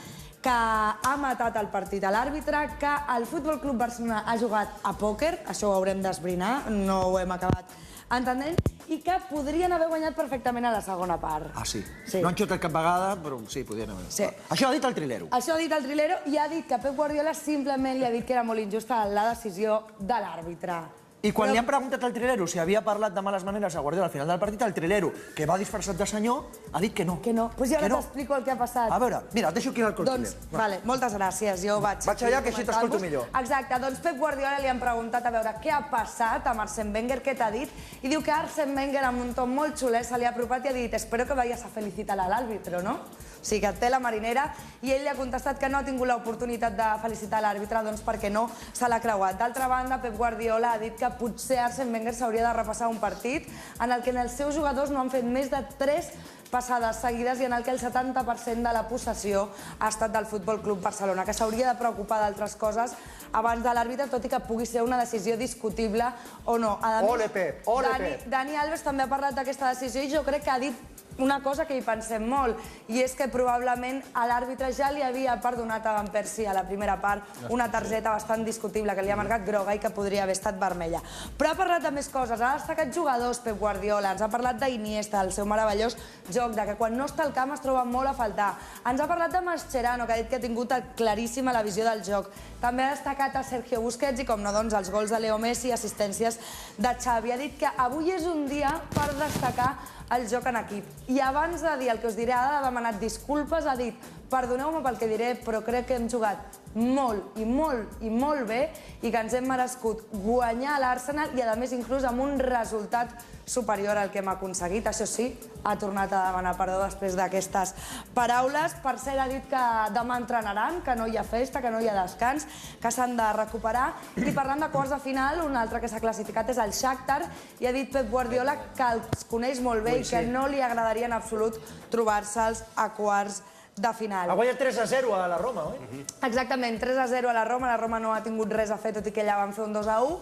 Speaker 7: que ha matat el partit a l'àrbitre, que el Futbol Club Barcelona ha jugat a pòquer, això ho haurem d'esbrinar, no ho hem acabat entenent, i que podrien haver guanyat perfectament a la segona part.
Speaker 1: Ah, sí? No han xutat cap vegada, però sí, podien haver. Això ha dit el Trilero.
Speaker 7: Això ha dit el Trilero i ha dit que Pep Guardiola simplement li ha dit que era molt injusta la decisió de l'àrbitre.
Speaker 1: I quan li han preguntat al Trilero si havia parlat de males maneres a Guardiola al final del partit, el Trilero, que va disfressat de senyor, ha dit que no.
Speaker 7: Que no. Doncs jo ara t'explico el que ha passat.
Speaker 1: A veure, mira, et deixo aquí al Trilero.
Speaker 7: Doncs, vale, moltes gràcies, jo vaig...
Speaker 1: Vaig allà, que així t'escolto millor.
Speaker 7: Exacte, doncs Pep Guardiola li han preguntat a veure què ha passat amb Arsène Wenger, què t'ha dit, i diu que Arsène Wenger, amb un to molt xuler, se li ha apropat i ha dit «Espero que vayas a felicitar a l'àrbitre, no?» O sigui, que té la marinera, i ell li ha contestat que no ha tingut l'oportunitat de felicitar l'àrbitre, doncs perquè no se l'ha creuat. D'altra banda, Pep Guardiola ha dit que potser Arsène Wenger s'hauria de repassar un partit en el que els seus jugadors no han fet més de 3 passades seguides i en el que el 70% de la possessió ha estat del Futbol Club Barcelona, que s'hauria de preocupar d'altres coses abans de l'àrbitre, tot i que pugui ser una decisió discutible o no.
Speaker 1: Ole, Pep, ole, Pep.
Speaker 7: Dani Alves també ha parlat d'aquesta decisió i jo crec que ha dit una cosa que hi pensem molt, i és que probablement a l'àrbitre ja li havia perdonat a Van Persie a la primera part una targeta bastant discutible que li ha marcat groga i que podria haver estat vermella. Però ha parlat de més coses, ha destacat jugadors Pep Guardiola, ens ha parlat d'Iniesta, el seu meravellós joc, de que quan no està al camp es troba molt a faltar. Ens ha parlat de Mascherano, que ha dit que ha tingut claríssima la visió del joc. També ha destacat a Sergio Busquets i, com no, doncs, els gols de Leo Messi i assistències de Xavi. Ha dit que avui és un dia per destacar el joc en equip. I abans de dir el que us diré, ha demanat disculpes, ha dit perdoneu-me pel que diré, però crec que hem jugat molt i molt bé i que ens hem merescut guanyar a l'Arsenal i, a més, inclús amb un resultat superior al que hem aconseguit. Això sí, ha tornat a demanar perdó després d'aquestes paraules. Per cert, ha dit que demà entrenaran, que no hi ha festa, que no hi ha descans, que s'han de recuperar. I parlant de quarts de final, un altre que s'ha classificat és el Shakhtar, i ha dit Pep Guardiola que els coneix molt bé i que no li agradaria en absolut trobar-se'ls a quarts de final.
Speaker 1: Ha guanyat 3-0 a la Roma, oi?
Speaker 7: Exactament, 3-0 a la Roma no ha tingut res a fer, tot i que allà van fer un 2-1.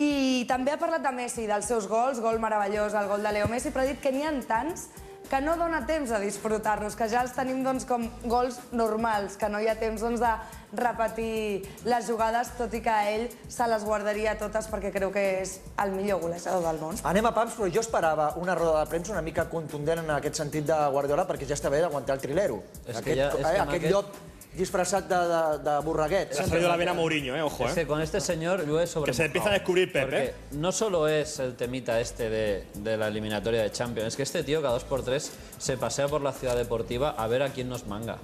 Speaker 7: I també ha parlat de Messi, dels seus gols, gol meravellós, el gol de Leo Messi, però ha dit que n'hi ha tants que no dona temps de disfrutar-los, que ja els tenim com gols normals, que no hi ha temps de repetir les jugades, tot i que ell se les guardaria totes perquè creu que és el millor golejador del món.
Speaker 1: Anem a pams, però jo esperava una roda de premsa una mica contundent en aquest sentit de Guardiola, perquè ja està bé d'aguantar el Trilero. Aquest llop disfrazat de borreguet.
Speaker 3: Le ha salido la vena a Mourinho, ojo.
Speaker 4: Es que con este señor yo he
Speaker 3: que se empieza a descubrir Pep,
Speaker 4: porque no solo es el temita este de la eliminatoria de Champions, es que este tío cada 2x3 se pasea por la ciudad deportiva a ver a quién nos manga.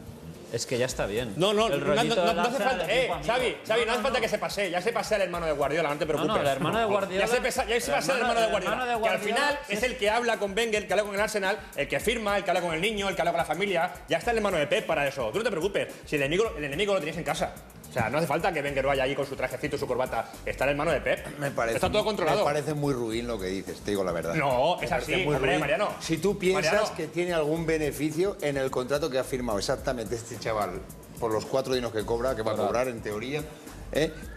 Speaker 4: Es que ya está bien.
Speaker 3: No hace falta, no hace falta que se pase. Ya se pasea el hermano de Guardiola, no te preocupes.
Speaker 4: No, el hermano de Guardiola...
Speaker 3: Ya se pasea el hermano de Guardiola. Que al final es el que habla con Wenger, el que habla con el Arsenal, el que firma, el que habla con el niño, el que habla con la familia. Ya está el hermano de Pep para eso. Tú no te preocupes. Si el enemigo lo tenéis en casa. O sea, no hace falta que Wenger vaya allí con su trajecito y su corbata. Está el hermano de Pep. Está todo controlado.
Speaker 9: Me parece muy ruin lo que dices, te digo la verdad.
Speaker 3: No, es así, hombre, Mariano.
Speaker 9: Si tú piensas que tiene algún beneficio en el contrato que ha firmado exactamente este chaval, por los 4 dinos que cobra, que va a cobrar en teoría,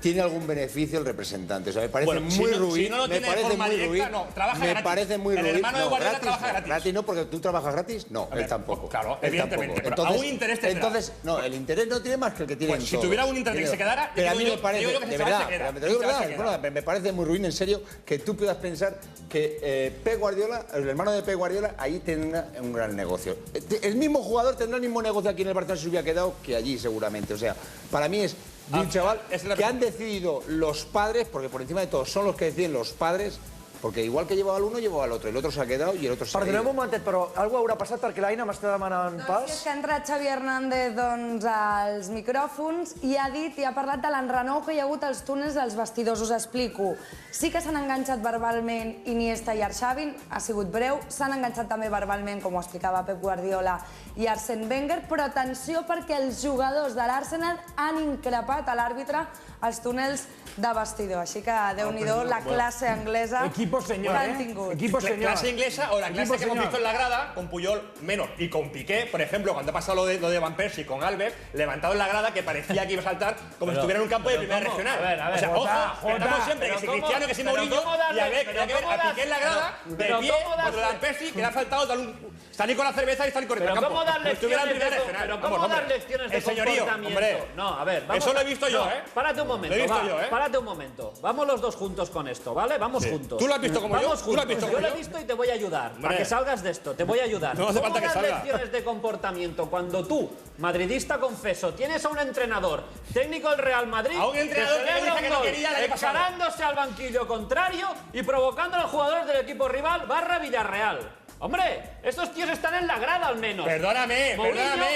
Speaker 9: ¿tiene algún beneficio el representante? O sea, me parece muy ruin.
Speaker 3: Si no lo tiene de forma directa, no, trabaja gratis.
Speaker 9: Me parece muy ruin.
Speaker 3: El hermano de Guardiola trabaja gratis.
Speaker 9: ¿Gratis no porque tú trabajas gratis? No, él tampoco.
Speaker 3: Claro, evidentemente. Pero
Speaker 9: entonces,
Speaker 3: algún interés tendrá.
Speaker 9: Entonces, no, el interés no tiene más que el que tiene
Speaker 3: pues si tuviera un interés que se quedara,
Speaker 9: pero a mí me parece, de verdad, me parece muy ruin, en serio, que tú puedas pensar que Pep Guardiola, el hermano de Pep Guardiola, ahí tendrá un gran negocio. El mismo jugador tendrá el mismo negocio aquí en el Barcelona si se hubiera quedado que allí seguramente. O sea, para mí es de un chaval que han decidido los padres, porque por encima de todo son los que deciden los padres, Porque igual que llevaba al uno, llevaba al otro. El otro se ha quedado y el otro se ha ido.
Speaker 1: Perdoneu un momentet, però alguna haurà passat perquè l'Aina m'està demanant
Speaker 7: Sí,
Speaker 1: pas.
Speaker 7: és que ha entrat Xavi Hernández als micròfons i ha dit i ha parlat de l'enrenou que hi ha hagut als túnels dels vestidors. Us explico. Sí que s'han enganxat verbalment Iniesta i Arshavin, ha sigut breu. S'han enganxat també verbalment, com ho explicava Pep Guardiola i Arsène Wenger, però atenció perquè els jugadors de l'Arsenal han increpat a l'àrbitre als túnels de vestidor. Així que, Déu-n'hi-do, la classe anglesa
Speaker 2: Equipo señor,
Speaker 7: que han tingut.
Speaker 2: Equipo señor.
Speaker 3: Clase inglesa o la clase que hemos visto en la grada, con Puyol menos. Y con Piqué, por ejemplo, cuando ha pasado lo de Van Persie con Alves, levantado en la grada que parecía que iba a saltar como si estuviera en un campo de primera regional.
Speaker 4: A ver,
Speaker 3: o sea, ojo, estamos siempre que si Cristiano, que si Mourinho, y a ver a Piqué en la grada, de pie, contra Van Persie, que le ha faltado salir con la cerveza y salir corriendo al campo.
Speaker 4: ¿Cómo dar
Speaker 3: como si estuviera en primera
Speaker 4: lecciones
Speaker 3: regional.
Speaker 4: pero cómo dar lecciones de comportamiento? No, a ver, vamos.
Speaker 3: Eso lo he visto yo, ¿eh?
Speaker 4: Párate un momento,
Speaker 3: Lo he visto yo, ¿eh?
Speaker 4: Párate un momento. Vamos los dos juntos con esto, ¿vale? Vamos juntos.
Speaker 3: ¿Tú lo has visto como yo?
Speaker 4: Vamos
Speaker 3: ¿Tú lo has
Speaker 4: juntos.
Speaker 3: visto
Speaker 4: Yo
Speaker 3: como
Speaker 4: lo he
Speaker 3: yo?
Speaker 4: visto y te voy a ayudar.
Speaker 3: Hombre.
Speaker 4: Para que salgas de esto, te voy a ayudar.
Speaker 3: No hace falta que
Speaker 4: ¿Cómo dar
Speaker 3: salga.
Speaker 4: lecciones de comportamiento cuando tú, madridista confeso, tienes a un entrenador técnico del Real Madrid
Speaker 3: A un entrenador que
Speaker 4: celebra
Speaker 3: dice que
Speaker 4: un
Speaker 3: no
Speaker 4: gol,
Speaker 3: quería el año pasado.
Speaker 4: encarándose al banquillo contrario y provocando a los jugadores del equipo rival /Villarreal? Hombre, estos tíos están en la grada al menos.
Speaker 3: Perdóname,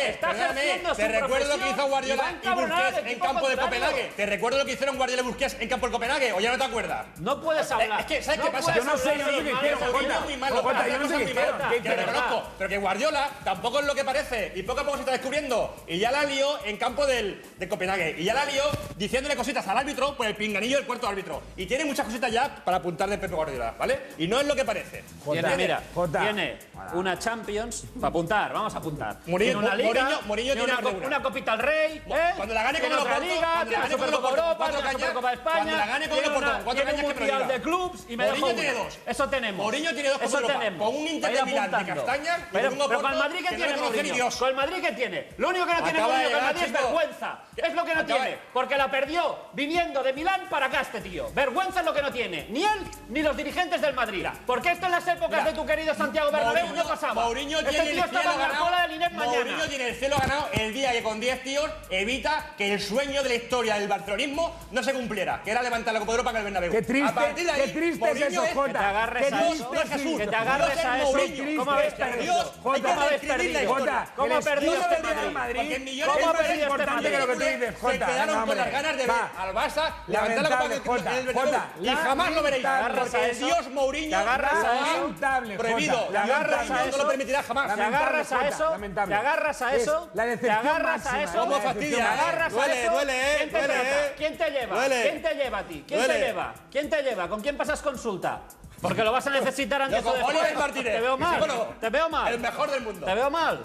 Speaker 4: Está ejerciendo
Speaker 3: Te
Speaker 4: su
Speaker 3: recuerdo lo que
Speaker 4: profesión
Speaker 3: hizo Guardiola
Speaker 4: y va a
Speaker 3: y
Speaker 4: encabronar al
Speaker 3: Busquets en
Speaker 4: equipo
Speaker 3: campo de
Speaker 4: contrario.
Speaker 3: Copenhague. Te recuerdo lo que hicieron Guardiola y Busquets en campo de Copenhague, o ya no te acuerdas.
Speaker 4: No puedes hablar.
Speaker 3: Es que, ¿sabes
Speaker 4: No
Speaker 3: qué pasa?
Speaker 4: puedes
Speaker 2: Yo no sé,
Speaker 4: hablar
Speaker 2: yo no sé
Speaker 4: de
Speaker 2: qué
Speaker 4: mal,
Speaker 2: hicieron,
Speaker 4: de
Speaker 2: Jota.
Speaker 3: Muy malo,
Speaker 2: Jota, yo no sé qué
Speaker 3: muy
Speaker 2: hicieron.
Speaker 3: malo,
Speaker 2: ¿Qué
Speaker 3: que
Speaker 2: hicieron?
Speaker 3: reconozco, pero que Guardiola tampoco es lo que parece y poco a poco se está descubriendo. Y ya la lió en campo de Copenhague. Y ya la lió diciéndole cositas al árbitro por el pinganillo del cuarto árbitro. Y tiene muchas cositas ya para apuntar de Pep Guardiola, ¿vale? Y no es lo que parece.
Speaker 4: Tiene, mira,
Speaker 2: Jota.
Speaker 4: tiene una Champions para apuntar, vamos a apuntar.
Speaker 3: Mourinho-
Speaker 4: Tiene una Liga,
Speaker 3: Mourinho tiene más de
Speaker 4: una Copita al Rey, ¿eh?
Speaker 3: Cuando la gane
Speaker 4: Tiene
Speaker 3: con
Speaker 4: otra
Speaker 3: Oporto,
Speaker 4: Liga,
Speaker 3: cuando la
Speaker 4: tiene la
Speaker 3: gane con
Speaker 4: Supercopa
Speaker 3: Oporto,
Speaker 4: Europa,
Speaker 3: cuatro
Speaker 4: tiene la
Speaker 3: cañas,
Speaker 4: Supercopa de España,
Speaker 3: cuando la gane con
Speaker 4: tiene
Speaker 3: Oporto,
Speaker 4: una-
Speaker 3: cuatro
Speaker 4: tiene un
Speaker 3: cañas que me lo
Speaker 4: Mundial
Speaker 3: diga.
Speaker 4: de clubs y me
Speaker 3: Mourinho
Speaker 4: dejo
Speaker 3: tiene
Speaker 4: una.
Speaker 3: dos.
Speaker 4: Eso tenemos.
Speaker 3: Mourinho tiene dos
Speaker 4: Eso
Speaker 3: Copas de Europa,
Speaker 4: tenemos.
Speaker 3: con un Inter
Speaker 4: Va a ir
Speaker 3: de Milán de
Speaker 4: apuntando.
Speaker 3: castañas y
Speaker 4: Pero
Speaker 3: con un
Speaker 4: con el
Speaker 3: Oporto
Speaker 4: Madrid que
Speaker 3: que no
Speaker 4: tiene
Speaker 3: le conoce ni
Speaker 4: Mourinho.
Speaker 3: Dios.
Speaker 4: Con el Madrid que tiene. Lo único que no tiene
Speaker 3: Acaba de
Speaker 4: Mourinho con el
Speaker 3: llegar,
Speaker 4: Madrid es
Speaker 3: chico.
Speaker 4: vergüenza. Es lo que no
Speaker 3: Acaba
Speaker 4: tiene. Porque la perdió viniendo de Milán para acá este tío. Vergüenza es lo que no tiene. Ni él ni los dirigentes del Madrid. Porque esto en las épocas de tu querido Santiago Bernabéu no pasaba.
Speaker 3: Mourinho
Speaker 4: Este
Speaker 3: tiene
Speaker 4: tío
Speaker 3: el
Speaker 4: estaba
Speaker 3: cielo
Speaker 4: en la
Speaker 3: ganado.
Speaker 4: cola del Inés mañana.
Speaker 3: Mourinho tiene el cielo ganado el día que con 10 tíos evita que el sueño de la historia del barcelonismo no se cumpliera, que era levantar la Copa de Europa en el Bernabéu.
Speaker 2: Qué triste,
Speaker 3: A partir de ahí,
Speaker 2: qué triste es
Speaker 3: Mourinho
Speaker 2: eso,
Speaker 3: es-
Speaker 2: Jota.
Speaker 4: Que te agarres
Speaker 2: Qué
Speaker 4: a
Speaker 2: triste
Speaker 4: eso.
Speaker 3: No es Jesús.
Speaker 4: Que te agarres
Speaker 3: Dios
Speaker 4: a
Speaker 3: es
Speaker 4: eso.
Speaker 3: Mourinho.
Speaker 4: ¿Cómo habéis
Speaker 3: Es que
Speaker 4: perdido?
Speaker 3: Dios, hay que
Speaker 4: ¿Cómo habéis
Speaker 3: reescribir la
Speaker 4: perdido?
Speaker 3: historia.
Speaker 2: Jota,
Speaker 4: ¿Cómo ha
Speaker 2: el
Speaker 4: perdido
Speaker 2: estilo
Speaker 4: este
Speaker 2: del Real
Speaker 4: Madrid?
Speaker 2: Madrid,
Speaker 3: Porque millones
Speaker 4: ¿Cómo
Speaker 3: de
Speaker 4: ha perdido
Speaker 2: es
Speaker 4: este
Speaker 2: importante
Speaker 4: Madrid?
Speaker 2: que lo que tú dices,
Speaker 3: se
Speaker 2: Jota.
Speaker 3: quedaron
Speaker 2: venga,
Speaker 3: con
Speaker 2: hombre.
Speaker 3: las ganas de ver
Speaker 2: Va.
Speaker 3: al Barça levantar la Copa
Speaker 2: Lamentable,
Speaker 3: del
Speaker 2: Jota,
Speaker 3: Bernabéu
Speaker 2: Jota,
Speaker 3: y jamás lo veréis.
Speaker 2: lamentable.
Speaker 3: Porque el Dios Mourinho
Speaker 4: Te agarras a eso.
Speaker 2: Lamentable,
Speaker 3: prohibido.
Speaker 2: Jota,
Speaker 3: Te agarras a
Speaker 2: lamentable.
Speaker 3: eso. No lo permitirá jamás.
Speaker 4: Te agarras a
Speaker 2: Jota,
Speaker 4: eso,
Speaker 2: lamentable.
Speaker 4: te agarras a
Speaker 2: Es
Speaker 4: eso,
Speaker 2: la
Speaker 4: te
Speaker 2: decepción
Speaker 4: agarras a
Speaker 2: máxima,
Speaker 4: eso,
Speaker 3: ¿Cómo
Speaker 2: la decepción
Speaker 3: fastidia,
Speaker 4: te
Speaker 2: máxima.
Speaker 4: agarras a
Speaker 3: Duele,
Speaker 4: eso.
Speaker 3: duele,
Speaker 4: ¿Quién te
Speaker 3: duele,
Speaker 4: trata? ¿Quién te lleva?
Speaker 3: duele.
Speaker 4: ¿Quién te lleva a ti? ¿Quién
Speaker 3: Duele.
Speaker 4: te lleva? ¿Quién te lleva? ¿Con quién pasas consulta? Porque lo vas a necesitar antes
Speaker 3: Con
Speaker 4: o después.
Speaker 3: Oliver Martínez.
Speaker 4: Te veo mal,
Speaker 3: Bueno,
Speaker 4: te veo mal.
Speaker 3: El mejor del mundo.
Speaker 4: Te veo mal.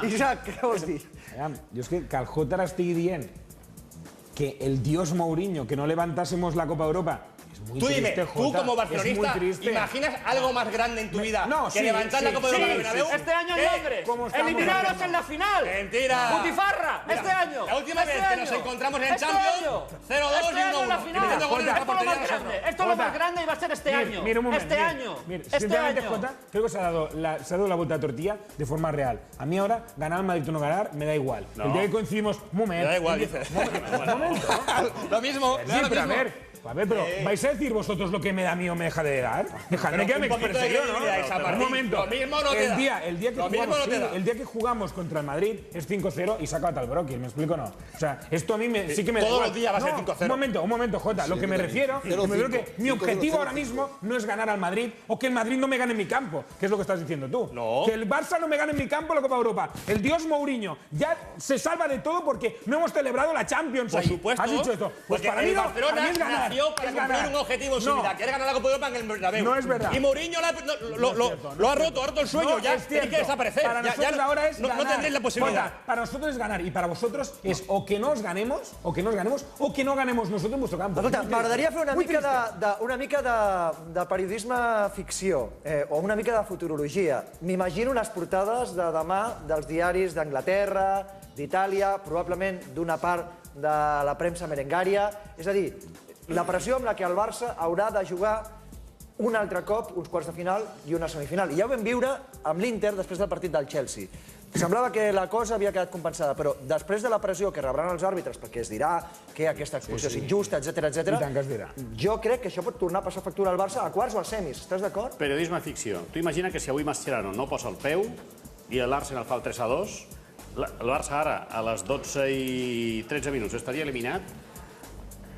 Speaker 1: Isaac, què vols dir?
Speaker 2: Aviam, jo és que el Jota ara estigui dient que el dios Mourinho, que no levantásemos la Copa Europa, es muy
Speaker 3: Tú dime,
Speaker 2: triste,
Speaker 3: tú
Speaker 2: Jota,
Speaker 3: como
Speaker 2: es
Speaker 3: barcelonista,
Speaker 2: muy triste.
Speaker 3: ¿imaginas algo más grande en tu vida
Speaker 2: No,
Speaker 3: que
Speaker 2: sí,
Speaker 3: levantar
Speaker 2: sí,
Speaker 3: la Copa de
Speaker 2: sí,
Speaker 3: Europa del Bernabéu?
Speaker 4: Este año en
Speaker 3: ¿Qué?
Speaker 4: Londres.
Speaker 2: ¿Cómo estamos
Speaker 4: Eliminaros
Speaker 2: haciendo?
Speaker 4: en la final.
Speaker 3: Mentira.
Speaker 4: Putifarra,
Speaker 3: Mira,
Speaker 4: este año.
Speaker 3: la última
Speaker 4: este
Speaker 3: vez que
Speaker 4: año.
Speaker 3: nos encontramos en
Speaker 4: Este
Speaker 3: Champions,
Speaker 4: año.
Speaker 3: 0-2
Speaker 4: este
Speaker 3: y
Speaker 4: año en la
Speaker 3: 1-1.
Speaker 4: final.
Speaker 3: Metiendo goles en la
Speaker 4: Esto es lo
Speaker 3: portería
Speaker 4: más
Speaker 3: de
Speaker 4: grande.
Speaker 3: nosotros.
Speaker 4: Esto es lo
Speaker 2: Jota,
Speaker 4: más grande y va a ser este año.
Speaker 2: Mira un momento.
Speaker 4: Este
Speaker 2: mira,
Speaker 4: año.
Speaker 2: Mira,
Speaker 4: Este
Speaker 2: sinceramente,
Speaker 4: año.
Speaker 2: Jota, creo que se ha dado la vuelta a tortilla de forma real. A mí ahora, ganar al Madrid o no ganar, me da igual.
Speaker 3: No.
Speaker 2: El día que coincidimos, un momento.
Speaker 3: Me da igual,
Speaker 2: el día-
Speaker 3: dice.
Speaker 2: Un momento.
Speaker 3: Lo mismo.
Speaker 2: Sí, pero a ver, pero ¿vais a decir vosotros lo que me da a mí o me deja de dar? Dejadme que me
Speaker 3: un poquito de
Speaker 2: exprese yo,
Speaker 3: credibilidad, Isa
Speaker 2: ¿no?
Speaker 3: Martín.
Speaker 2: Un momento.
Speaker 3: Lo mismo no te da.
Speaker 2: El día que
Speaker 3: Lo mismo
Speaker 2: jugamos,
Speaker 3: no te
Speaker 2: sí,
Speaker 3: da.
Speaker 2: el día que jugamos contra el Madrid es 5-0 y saca tal Brocky, ¿me explico o no? O sea, esto a mí sí que me da
Speaker 3: Todos
Speaker 2: igual.
Speaker 3: los días va a ser
Speaker 2: No,
Speaker 3: 5-0.
Speaker 2: Un momento, Jota. Lo que me refiero, que mi objetivo ahora mismo no es ganar al Madrid o que el Madrid no me gane en mi campo, que es lo que estás diciendo tú.
Speaker 3: No.
Speaker 2: Que el Barça no me gane en mi campo la Copa Europa. El dios Mourinho ya se salva de todo porque no hemos celebrado la Champions.
Speaker 3: Por
Speaker 2: ahí.
Speaker 3: supuesto.
Speaker 2: Has dicho esto. Pues
Speaker 3: Porque
Speaker 2: para mí
Speaker 3: el
Speaker 2: no,
Speaker 3: Barcelona
Speaker 2: para mí es ganar.
Speaker 3: nació para
Speaker 2: es
Speaker 3: cumplir
Speaker 2: ganar.
Speaker 3: un objetivo en su
Speaker 2: No.
Speaker 3: vida, que era ganar la Copa de Europa en el Bernabéu.
Speaker 2: No es verdad.
Speaker 3: Y Mourinho lo ha roto el sueño.
Speaker 2: No,
Speaker 3: Ya
Speaker 2: es
Speaker 3: tiene que
Speaker 2: cierto.
Speaker 3: desaparecer.
Speaker 2: Para nosotros ahora es
Speaker 3: no
Speaker 2: ganar.
Speaker 3: tendréis la posibilidad.
Speaker 2: Jota, para nosotros es ganar y para vosotros es o que nos ganemos o que no ganemos nosotros en vuestro campo.
Speaker 1: Escolta, m'agradaria fer una
Speaker 2: Muy
Speaker 1: mica de periodisme ficció o una mica de futurologia. M'imagino les portades de demà dels diaris d'Anglaterra, d'Itàlia, probablement d'una part de la premsa merengària. És a dir, la pressió amb la que el Barça haurà de jugar un altre cop, uns quarts de final i una semifinal. I ja ho vam viure amb l'Inter després del partit del Chelsea. Semblava que la cosa havia quedat compensada, però després de la pressió que rebran els àrbitres, perquè es dirà que aquesta expulsió és injusta, etc,
Speaker 2: I tant que es dirà.
Speaker 1: jo crec que això pot tornar a passar factura al Barça a quarts o a semis. Estàs d'acord?
Speaker 8: Periodisme ficció. Tu imagina que si avui Mascherano no posa el peu i l'Arsenal fa el 3-2, el Barça ara, a les 12 i 13 minuts, estaria eliminat.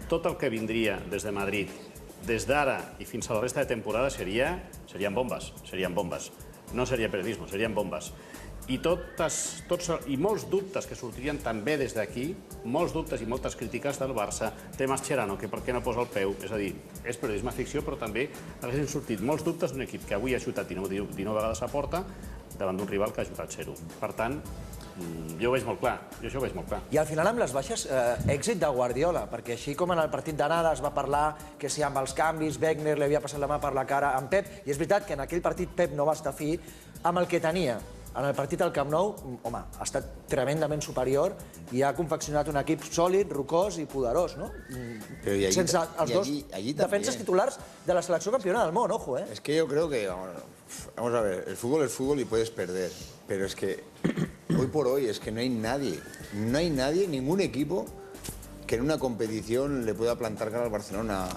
Speaker 8: Tot el que vindria des de Madrid, des d'ara i fins a la resta de temporada, serien bombes. No seria periodisme, serien bombes. I molts dubtes que sortirien també des d'aquí, molts dubtes i moltes crítiques del Barça, té Mascherano, que per què no posa el peu, és a dir, és periodisme ficció, però també haguessin sortit molts dubtes d'un equip que avui ha xutat 19 vegades a porta davant d'un rival que ha xutat 0. Per tant, jo ho veig molt clar, jo això ho veig molt clar.
Speaker 1: I al final amb les baixes, èxit de Guardiola, perquè així com en el partit d'anada es va parlar que si amb els canvis Wenger li havia passat la mà per la cara amb Pep, i és veritat que en aquell partit Pep no va estar fi amb el que tenia. En el partit al Camp Nou, home, ha estat tremendament superior i ha confeccionat un equip sòlid, rocós i poderós, no? Sense els dos defenses titulars de la selecció campiona del món, ojo, eh?
Speaker 9: Es que yo creo que, vamos a ver, el fútbol es fútbol y puedes perder, pero es que hoy por hoy es que no hay nadie, ningún equipo que en una competición le pueda plantar cara al Barcelona.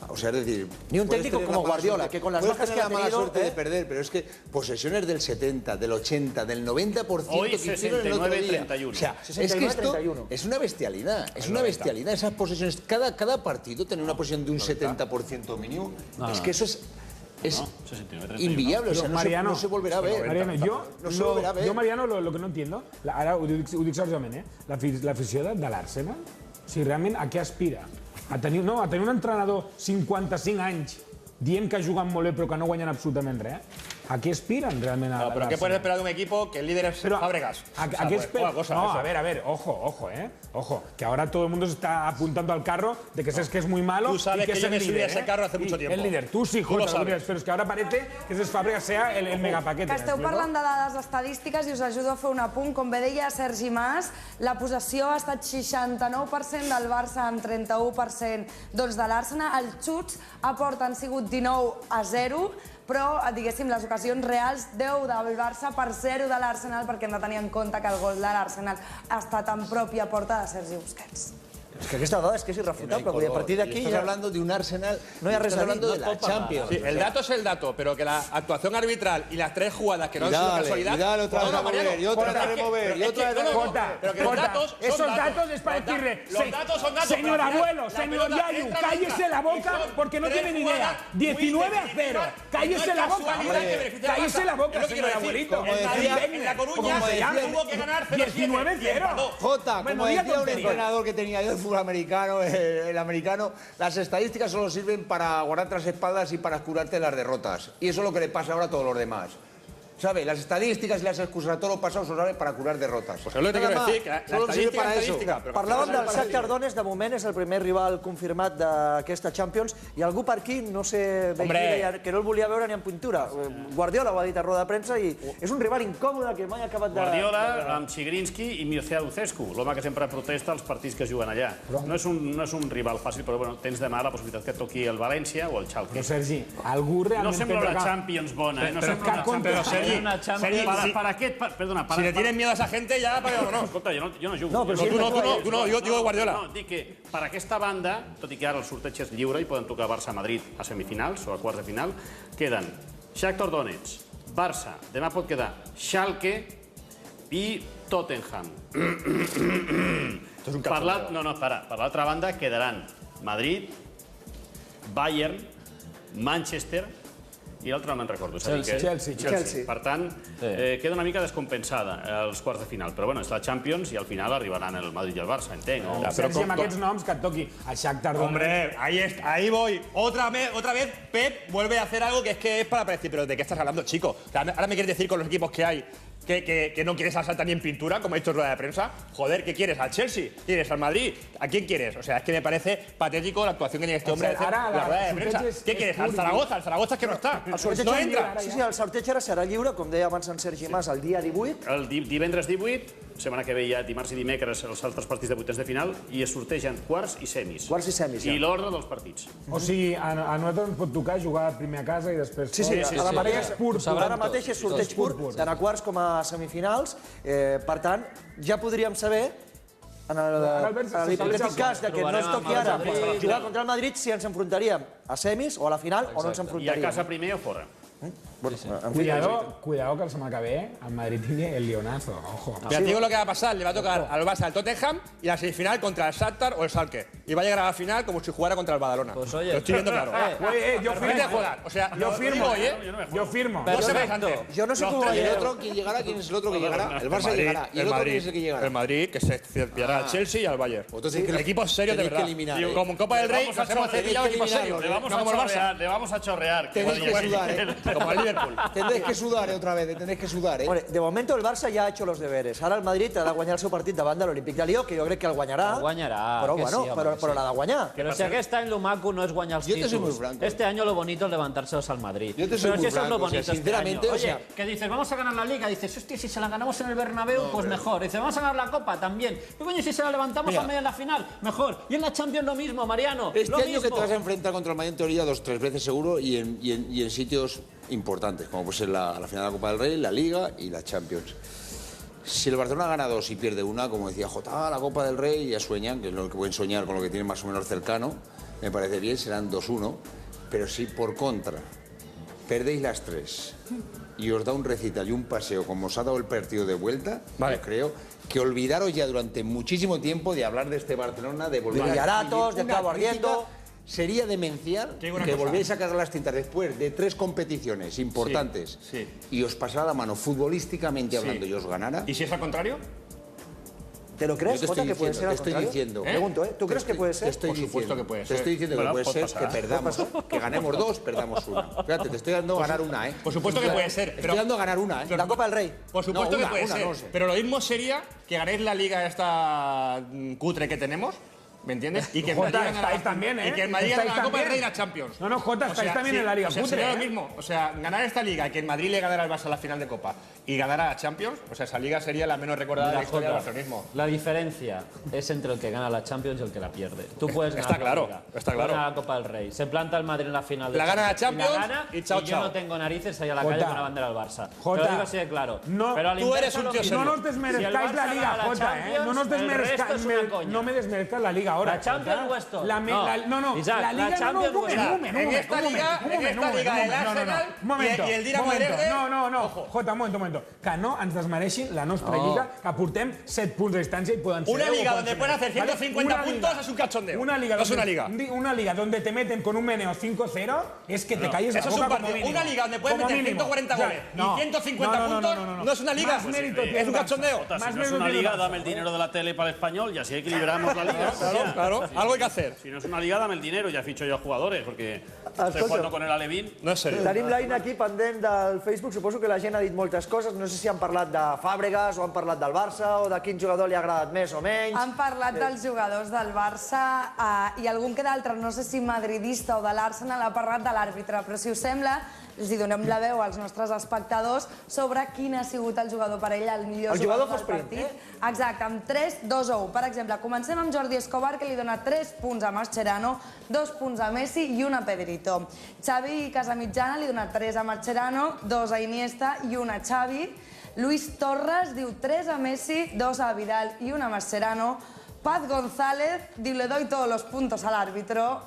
Speaker 9: O sea, es decir,
Speaker 1: ni un técnico como Guardiola, que con las bajas que ha tenido...
Speaker 9: la mala suerte de perder, pero es que posesiones del 70, del 80, del 90%
Speaker 8: hoy
Speaker 9: que hicieron el otro día.
Speaker 8: 69-31.
Speaker 9: O sea, es que esto es una bestialidad, esas posesiones, cada partido tener una posesión de un 70% mínimo, es que eso es inviable, o sea, no se volverá a ver.
Speaker 2: Mariano, yo, Mariano, lo que no entiendo, ara ho dic seriosament, l'afició de l'Arsenal, si realment a què aspira? A tenir un entrenador 55 anys dient que juguen molt bé però que no guanyen absolutament res. ¿A qué aspiran realmente a
Speaker 3: pero ¿qué puedes esperar de un equipo que el líder es Fábregas?
Speaker 2: ¿A qué esperan? No, a ver, ojo, ojo, que ahora todo el mundo se está apuntando al carro de que es que es muy malo.
Speaker 3: Tú sabes que yo me subí a ese carro hace mucho tiempo.
Speaker 2: El líder, tú sí, Jota, pero es que ahora parece que ese Fábregas sea el megapaquete.
Speaker 7: Que esteu parlant de dades estadístiques i us ajudo a fer un apunt. Com bé deia Sergi Mas, la possessió ha estat 69% del Barça amb 31% de l'Arsenal. Els xuts han sigut 19-0, però, diguéssim, les ocasions reals 10 del Barça per 0 de l'Arsenal, perquè hem de tenir en compte que el gol de l'Arsenal ha estat en pròpia porta de Sergi Busquets.
Speaker 1: Es que aquesta dada es que es irrefutable, a partir de aquí
Speaker 9: estás hablando de un Arsenal,
Speaker 1: no hay
Speaker 9: estás hablando de la Champions.
Speaker 3: Sí, el dato es el dato, pero que la actuación arbitral y las tres jugadas que no han sido casualidad...
Speaker 9: Y dale otra vez a mover, y otra vez a remover, y otra vez a
Speaker 2: Jota, esos datos es para decirle, señor abuelo, señor Yayu, cállese la boca porque no tiene ni idea. 19-0, cállese la boca. Cállese la boca, señor abuelito.
Speaker 3: En La Coruña tuvo que ganar
Speaker 2: 19-0.
Speaker 9: Jota, como decía un entrenador que tenía yo de fútbol americano, el americano, las estadísticas solo sirven para guardar tras espaldas y para curarte las derrotas. Y eso es lo que le pasa ahora a todos los demás. ¿Sabe? Las estadísticas y las excusas a todo lo pasado solo sirven para curar derrotas.
Speaker 3: Pues es lo que te quiero decir, que la estadística...
Speaker 1: Parlàvem del Shakhtar Donetsk, de moment és el primer rival confirmat d'aquesta Champions, i algú per aquí, no sé, que no el volia veure ni en pintura. Guardiola ho ha dit a roda de premsa i és un rival incòmode que mai ha acabat de...
Speaker 8: Guardiola amb Chigrinsky i Mircea Lucescu, l'home que sempre protesta els partits que juguen allà. No és un rival fàcil, però bueno, tens demà la possibilitat que toqui el València o el Schalke.
Speaker 2: Però Sergi, algú realment...
Speaker 8: No sembla una Champions bona, no sembla una Champions...
Speaker 3: Si le tienes miedo a esa gente, ya vámonos.
Speaker 8: Escolta, jo no jugo.
Speaker 3: No, tu no, jo digo Guardiola.
Speaker 8: No, dic que per aquesta banda, tot i que ara el sorteig és lliure i poden tocar Barça-Madrid a semifinals o a quarts de final, queden Shakhtar Donetsk, Barça, demà pot quedar Schalke i Tottenham. Per l'altra banda quedaran Madrid, Bayern, Manchester i l'altre no me'n recordo.
Speaker 2: Chelsea.
Speaker 8: Per tant, queda una mica descompensada els quarts de final. Però bueno, és la Champions i al final arribaran el Madrid i el Barça, entenc.
Speaker 2: Sergi, amb aquests noms que et toqui el Shakhtar Donetsk.
Speaker 3: Hombre, ahí voy. Otra vez Pep vuelve a hacer algo que es para decir, pero ¿de qué estás hablando, chico? Ahora me quieres decir con los equipos que hay que no quieres al Salta ni en pintura, como ha dicho en rueda de prensa. Joder, ¿qué quieres? ¿Al Chelsea? ¿Quieres al Madrid? ¿A quién quieres? O sea, es que me parece patético la actuación que tiene este hombre en la rueda de prensa. ¿Qué quieres? ¿Al Zaragoza? El Zaragoza es que no está. No entra.
Speaker 1: Sí, el sorteig ara serà lliure, com deia abans en Sergi Mas, el dia 18.
Speaker 8: El divendres 18, setmana que ve hi ha dimarts i dimecres els altres partits de vuitens de final i es sortegen quarts i semis.
Speaker 1: Quarts i semis, ja.
Speaker 8: I l'ordre dels partits.
Speaker 2: O sigui, a nosaltres ens pot tocar jugar primer a casa i després...
Speaker 1: Sí, ara mateix és sorteig pur, tant a quarts com a semifinals. Per tant, ja podríem saber, en l'hipotètic cas que no ens toqui ara jugar contra el Madrid, si ens enfrontaríem a semis o a la final o no ens enfrontaríem.
Speaker 8: I a casa primer o fora.
Speaker 2: Cuidado que el semana que ve el Madrid tiene el Leonazo, ojo.
Speaker 3: Ya te digo lo que va a pasar, le va a tocar al Barça al Tottenham y la semifinal contra el Shakhtar o el Schalke. Y va a llegar a la final como si jugara contra el Badalona.
Speaker 4: Pues oye,
Speaker 3: lo estoy viendo claro.
Speaker 2: Yo firmo.
Speaker 3: O sea,
Speaker 2: yo firmo.
Speaker 3: Yo
Speaker 2: firmo.
Speaker 1: Yo no sé cómo va a
Speaker 9: ¿Y el
Speaker 1: llegar.
Speaker 9: otro quién llegará? ¿Quién es el otro que llegará? El Barça llegará. ¿Y el otro quién es el que llegará?
Speaker 3: El Madrid, que se pillará al Chelsea y al Bayern. Equipos serios de verdad. Como en Copa del Rey nos hemos cepillado equipos serios.
Speaker 8: Le vamos a chorrear.
Speaker 9: Tenéis que sudar,
Speaker 3: Como el Liverpool.
Speaker 9: Tendréis que sudar otra vez, tendréis que sudar,
Speaker 1: Bueno, de momento el Barça ja ha hecho los deberes. Ara el Madrid ha de guanyar el seu partit davant de l'Olímpic de Lió, que jo crec que el guanyarà.
Speaker 4: El guanyarà,
Speaker 1: Però,
Speaker 4: que
Speaker 1: bueno,
Speaker 4: sí, home,
Speaker 1: però l'ha de guanyar.
Speaker 4: Pero si aquest any lo maco no es guanyar els
Speaker 9: Yo te soy muy
Speaker 4: títulos.
Speaker 9: franco.
Speaker 4: Este año lo bonito es levantárselos al Madrid.
Speaker 9: Yo te soy
Speaker 4: Pero
Speaker 9: muy
Speaker 4: si eso es lo
Speaker 9: franco, o sea,
Speaker 4: bonito
Speaker 9: sinceramente,
Speaker 4: este año.
Speaker 9: o
Speaker 4: Oye,
Speaker 9: sea-
Speaker 4: que dices, vamos a ganar la Liga, dices, hostia, si se la ganamos en el Bernabéu, pues mejor. Dices, vamos a ganar la Copa, también. ¿Qué coño si se la levantamos a media en la final? Mejor. Y en la Champions lo mismo, Mariano.
Speaker 9: Este
Speaker 4: lo
Speaker 9: año
Speaker 4: mismo.
Speaker 9: que te vas a enfrentar contra el Madrid en teoría 2 o 3 veces seguro y en sitios importantes, como puede ser la final de la Copa del Rey, la Liga y la Champions. Si el Barcelona gana 2 y pierde una, como decía Jota, la Copa del Rey, ya sueñan, que es lo que pueden soñar con lo que tienen más o menos cercano, me parece bien, serán 2-1, pero si por contra perdéis las 3 y os da un recital y un paseo como os ha dado el partido de vuelta, yo creo que olvidaros ya durante muchísimo tiempo de hablar de este Barcelona, de volver
Speaker 1: De Villaratos, de
Speaker 9: una
Speaker 1: Cabo Ardiendo.
Speaker 9: crítica. Sería demencial que volvéis a cargar las tintas después de 3 competiciones importantes y os pasara la mano futbolísticamente hablando y os ganara.
Speaker 3: ¿Y si es al contrario?
Speaker 1: ¿Te lo crees,
Speaker 9: Yo te
Speaker 1: Jota,
Speaker 9: estoy
Speaker 1: que puede ser
Speaker 9: diciendo,
Speaker 1: al
Speaker 9: te estoy
Speaker 1: contrario?
Speaker 9: diciendo.
Speaker 1: Pregunto, ¿tú crees que puede ser?
Speaker 9: Te estoy
Speaker 3: Por supuesto
Speaker 9: diciendo,
Speaker 3: que puede
Speaker 9: Te
Speaker 3: ser.
Speaker 9: estoy diciendo
Speaker 8: Bueno,
Speaker 9: que puede
Speaker 8: puede
Speaker 9: ser
Speaker 8: pasar.
Speaker 9: que perdamos, que ganemos 2, perdamos una. Fíjate, te estoy dando a ganar una, ¿eh?
Speaker 3: Por supuesto que puede ser.
Speaker 9: Estoy dando a ganar una, ¿eh?
Speaker 1: La Copa del Rey.
Speaker 3: Por supuesto
Speaker 9: No,
Speaker 3: que
Speaker 9: una,
Speaker 3: puede
Speaker 9: una,
Speaker 3: ser.
Speaker 9: no sé.
Speaker 3: Pero lo mismo sería que ganéis la liga esta cutre que tenemos, ¿me entiendes? Y que el
Speaker 2: Jota,
Speaker 3: Madrid gane
Speaker 2: estáis también, ¿eh?
Speaker 3: Y que el Madrid
Speaker 2: Estáis
Speaker 3: gane la Copa del
Speaker 2: también.
Speaker 3: Rey y la Champions.
Speaker 2: No, Jota, estáis también en la Liga cutre,
Speaker 3: sería
Speaker 2: ¿eh?
Speaker 3: lo mismo. O sea, ganar esta liga y que el Madrid le ganara al Barça a la final de Copa y ganara la Champions, o sea, esa liga sería la menos recordada de la historia del barcelonismo.
Speaker 4: La diferencia es entre el que gana la Champions y el que la pierde. Tú puedes ganar
Speaker 3: Está claro,
Speaker 4: la Liga,
Speaker 3: está
Speaker 4: puedes
Speaker 3: claro.
Speaker 4: ganar la Copa del Rey. Se planta el Madrid en la final de
Speaker 3: La gana la
Speaker 4: y
Speaker 3: Champions
Speaker 4: gana,
Speaker 3: y chao,
Speaker 4: yo
Speaker 3: chao.
Speaker 4: no tengo narices ahí a la
Speaker 2: Jota.
Speaker 4: calle con la bandera del Barça.
Speaker 2: Jota.
Speaker 4: Te lo digo así de claro.
Speaker 2: No,
Speaker 4: Pero al
Speaker 3: tú eres
Speaker 4: inverso
Speaker 3: un
Speaker 4: lo
Speaker 3: tío
Speaker 4: mismo.
Speaker 2: No nos desmerezcáis la Liga, Jota, ¿eh? No nos desmerezcáis, no me desmerezcas la Liga ahora.
Speaker 4: La Champions
Speaker 2: Jota.
Speaker 4: o esto.
Speaker 2: No,
Speaker 4: Isaac,
Speaker 2: la Liga
Speaker 4: la Champions
Speaker 2: no,
Speaker 4: o esto.
Speaker 3: En esta liga el Arsenal y el Dinamo de Verde...
Speaker 2: No, Jota, un momento. Que no ens desmereixin la nostra Lliga, que portem 7 punts de distància i poden ser...
Speaker 3: Una
Speaker 2: 10
Speaker 3: liga
Speaker 2: o
Speaker 3: donde
Speaker 2: poden
Speaker 3: pueden
Speaker 2: ser
Speaker 3: hacer 150
Speaker 2: Una
Speaker 3: puntos
Speaker 2: liga.
Speaker 3: es un cachondeo.
Speaker 2: Una liga
Speaker 3: No es una liga.
Speaker 2: Una liga donde te meten con un meneo 5-0 es que te calles la
Speaker 3: Eso es
Speaker 2: boca
Speaker 3: un
Speaker 2: como
Speaker 3: partido.
Speaker 2: mínimo.
Speaker 3: Una liga donde pueden
Speaker 2: Como
Speaker 3: meter
Speaker 2: mínimo.
Speaker 3: 140 goles y 150 puntos no es una liga.
Speaker 2: Más mérito tiene
Speaker 3: Es un
Speaker 2: el Barça.
Speaker 3: cachondeo.
Speaker 8: Si
Speaker 2: Más
Speaker 8: no es
Speaker 2: mérito
Speaker 8: una
Speaker 2: tiene el
Speaker 8: liga,
Speaker 2: Barça.
Speaker 8: dame el dinero de la tele para el español y así equilibramos la liga.
Speaker 3: Claro, algo hay que hacer.
Speaker 8: Si no es una liga, dame el dinero, ya ficho yo a jugadores, porque estoy jugando con el Alevín.
Speaker 3: No es serio.
Speaker 1: Tenim l'Aina aquí pendent del Facebook. Suposo que la gent ha dit moltes coses. No sé si han parlat de Fàbregas o han parlat del Barça o de quin jugador li ha agradat més o menys.
Speaker 7: Han parlat dels jugadors del Barça i algun que d'altre, no sé si madridista o de l'Arsenal, ha parlat de l'àrbitre. Però si us sembla, els hi donem la veu als nostres espectadors sobre quin ha sigut el jugador per ell, el millor jugador del partit. Exacte, amb 3, 2 o 1. Per exemple, comencem amb Jordi Escobar, que li dona 3 punts a Mascherano, 2 punts a Messi i 1 a Pedrito. Xavi Casamitjana li dona 3 a Mascherano, 2 a Iniesta i 1 a Xavi. Luis Torres diu 3 a Messi, 2 a Vidal i 1 a Mascherano. Paz González diu le doy todos los puntos al árbitro.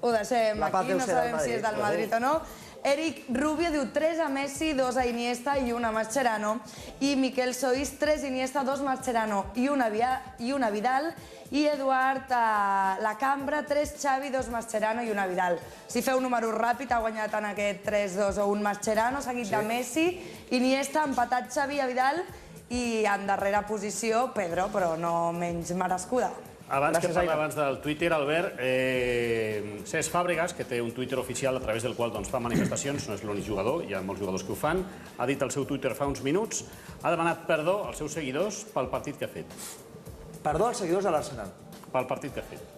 Speaker 7: Ho deixem aquí, no sabem si és del Madrid o no. Eric Rubio diu 3 a Messi, 2 a Iniesta i 1 a Mascherano. I Miquel Soís, 3 Iniesta, 2 Mascherano i 1 a Vidal. I Eduard Lacambra, 3 Xavi, 2 Mascherano i 1 a Vidal. Si feu número ràpid, ha guanyat en aquest 3, 2 o 1 Mascherano, seguit de Messi, Iniesta, empatat Xavi a Vidal i en darrera posició Pedro, però no menys merescuda.
Speaker 8: Abans que parla del Twitter, Albert, Cesc Fàbregas, que té un Twitter oficial a través del qual fa manifestacions, no és l'únic jugador, hi ha molts jugadors que ho fan, ha dit al seu Twitter fa uns minuts, ha demanat perdó als seus seguidors pel partit que ha fet.
Speaker 1: Perdó als seguidors de l'Arsenal.
Speaker 8: Pel partit que ha fet.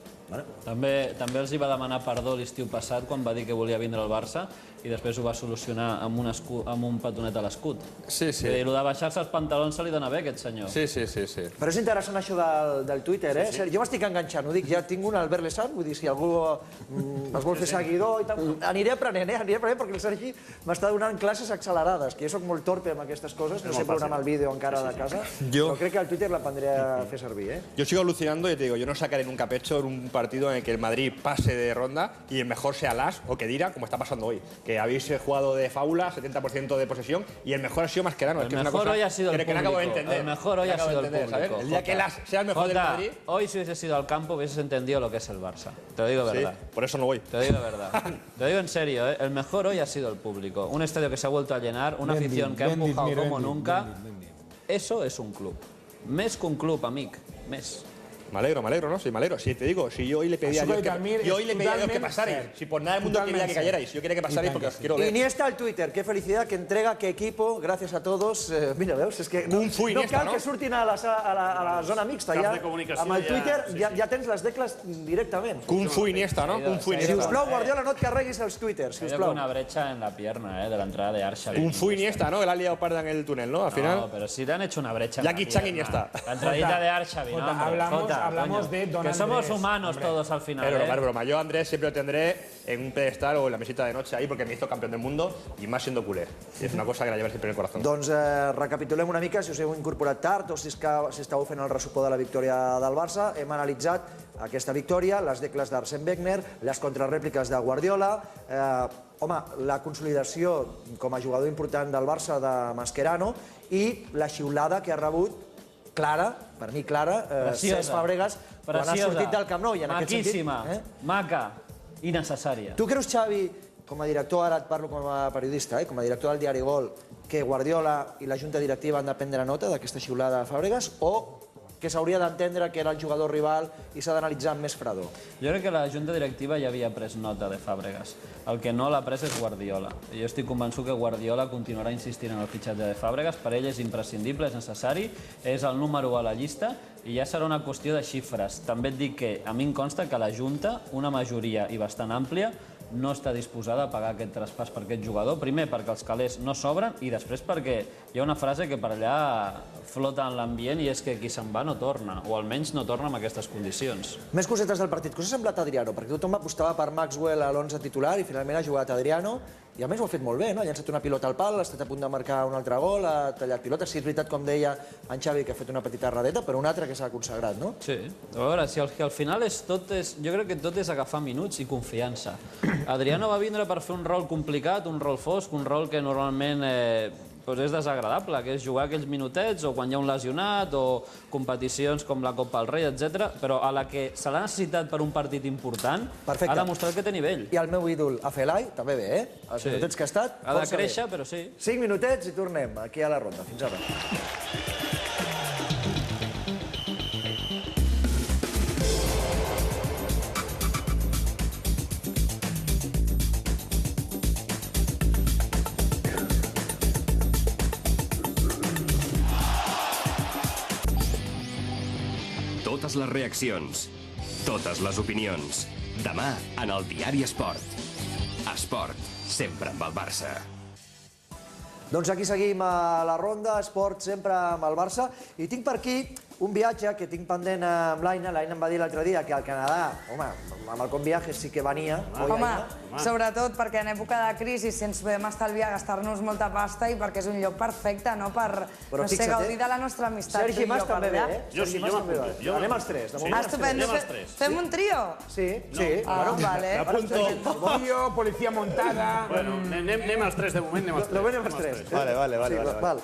Speaker 4: També els hi va demanar perdó l'estiu passat quan va dir que volia vindre al Barça i després ho va solucionar amb un petonet a l'escut.
Speaker 3: Sí, sí.
Speaker 4: I el de baixar-se els pantalons se li dona bé, aquest senyor.
Speaker 3: Sí.
Speaker 1: Però és interessant això del Twitter, eh? Jo m'estic enganxant, ho dic, ja tinc un Albert Lessant, vull dir, si algú es vol fer seguidor i tal, aniré aprenent, perquè el Sergi m'està donant classes accelerades, que jo soc molt torpe amb aquestes coses, no sé programar el vídeo encara de casa, però crec que el Twitter l'aprendré a fer servir, eh?
Speaker 3: Yo sigo alucinando y te digo, yo no sacaré nunca pecho en un partido en el que el Madrid pase de ronda y el mejor sea Las o Kedira, como está pasando hoy. Que habéis jugado de fábula, 70% de posesión, y el mejor ha sido Mascherano.
Speaker 4: El mejor hoy ha sido el
Speaker 3: público. Que no acabo de entender.
Speaker 4: El mejor hoy ha sido el público.
Speaker 3: El día que Las sea el mejor del Madrid...
Speaker 4: Hoy si hubiese sido al campo hubieses entendido lo que es el Barça. Te lo digo de verdad.
Speaker 3: Por eso no voy.
Speaker 4: Te lo digo de verdad. Te lo digo en serio, ¿eh? El mejor hoy ha sido el público. Un estadio que se ha vuelto a llenar, una afición que ha empujado como nunca. Eso es un club. Més que un club, amic. Més.
Speaker 3: Me alegro, ¿no? Sí, me alegro. Sí, te digo, si yo hoy le pedía a Dios que pasarais. Si por nada del mundo quería que cayerais. Yo quería que pasarais porque os quiero ver.
Speaker 1: Iniesta al Twitter, qué felicidad, qué entrega, qué equipo, gracias a todos. Mira, veus, és que no cal que surtin a la zona mixta. Ja, amb el Twitter ja tens les tecles directament.
Speaker 3: Kung Fu Iniesta, ¿no? Kung Fu Iniesta.
Speaker 1: Si us plau, Guardiola, no et carreguis els Twitters, si us plau.
Speaker 4: Una brecha en la pierna, de la entrada de Arshavin.
Speaker 3: Kung Fu Iniesta, ¿no? Que la ha liado parda en el túnel, ¿no? Al final.
Speaker 4: No, pero si te han hecho una brecha en la
Speaker 3: Jackie Chan Iniesta.
Speaker 4: La entradita de Arshavin,
Speaker 2: Hablamos de
Speaker 4: que somos humanos todos al final.
Speaker 3: Pero broma. Yo, Andrés, siempre lo tendré en un pedestal o en la mesita de noche ahí porque me hizo campeón del mundo y más siendo culé. Y es una cosa que la llevo siempre en el corazón.
Speaker 1: Doncs recapitulem una mica, si us heu incorporat tard o si estàu fent el ressupor de la victòria del Barça. Hem analitzat aquesta victòria, les decles d'Arsène Wenger, les contrarèpliques de Guardiola, la consolidació com a jugador important del Barça de Mascherano i la xiulada que ha rebut clara, per mi clara, Cesc Fàbregas quan ha sortit del Camp Nou.
Speaker 4: Maquíssima, maca i necessària.
Speaker 1: Tu creus, Xavi, com a director, ara et parlo com a periodista, com a director del diari Gol, que Guardiola i la junta directiva han de prendre nota d'aquesta xiulada de Fàbregas o que s'hauria d'entendre que era el jugador rival i s'ha d'analitzar amb més fredor?
Speaker 4: Jo crec que la junta directiva ja havia pres nota de Fàbregas. El que no l'ha pres és Guardiola. Jo estic convençut que Guardiola continuarà insistint en el fitxatge de Fàbregas. Per ell és imprescindible, és necessari, és el número 1 a la llista i ja serà una qüestió de xifres. També et dic que a mi em consta que la Junta, una majoria i bastant àmplia, no està disposada a pagar aquest traspàs per aquest jugador. Primer, perquè els calés no sobren i després perquè hi ha una frase que per allà flota en l'ambient i és que qui se'n va no torna, o almenys no torna en aquestes condicions.
Speaker 1: Més cosetes del partit. Què us ha semblat Adriano? Perquè tothom apostava per Maxwell a l'11 titular i finalment ha jugat Adriano i a més ho ha fet molt bé, no? Ha llançat una pilota al pal, ha estat a punt de marcar un altre gol, ha tallat pilotes. Sí, és veritat, com deia en Xavi, que ha fet una petita erradeta, però un altre que s'ha consagrat, no?
Speaker 4: Sí. A veure, si al final jo crec que tot és agafar minuts i confiança. Adriano va vindre per fer un rol complicat, un rol fosc, un rol que normalment és desagradable, que és jugar aquells minutets o quan hi ha un lesionat o competicions com la Copa del Rei, etc. Però a la que se l'ha necessitat per un partit important, ha demostrat que té nivell.
Speaker 1: I el meu ídol, Afelai, també bé, eh? Els minutets que ha estat,
Speaker 4: ha de créixer, però sí.
Speaker 1: 5 minutets i tornem aquí a la ronda. Fins ara.
Speaker 11: Totes les reaccions, totes les opinions. Demà en el Diari Esport. Esport, sempre amb el Barça.
Speaker 1: Doncs aquí seguim a la ronda, Esport sempre amb el Barça. I tinc per aquí un viatge que tinc pendent amb l'Aina. L'Aina em va dir l'altre dia que al Canadà, home, amb el Conviajes sí que venia.
Speaker 7: Home, sobretot perquè en època de crisi si ens podem estalviar gastar-nos molta pasta i perquè és un lloc perfecte, no? Per, no sé, gaudir de la nostra amistat.
Speaker 1: Sergi Mas també ve, eh?
Speaker 8: Jo sí, jo m'apunto.
Speaker 1: Anem els tres.
Speaker 7: Estupendo. Fem un trio?
Speaker 1: Sí, sí.
Speaker 7: Vale.
Speaker 2: Trio, policía montada...
Speaker 8: Bueno, anem els tres de moment,
Speaker 1: anem els tres. Vale.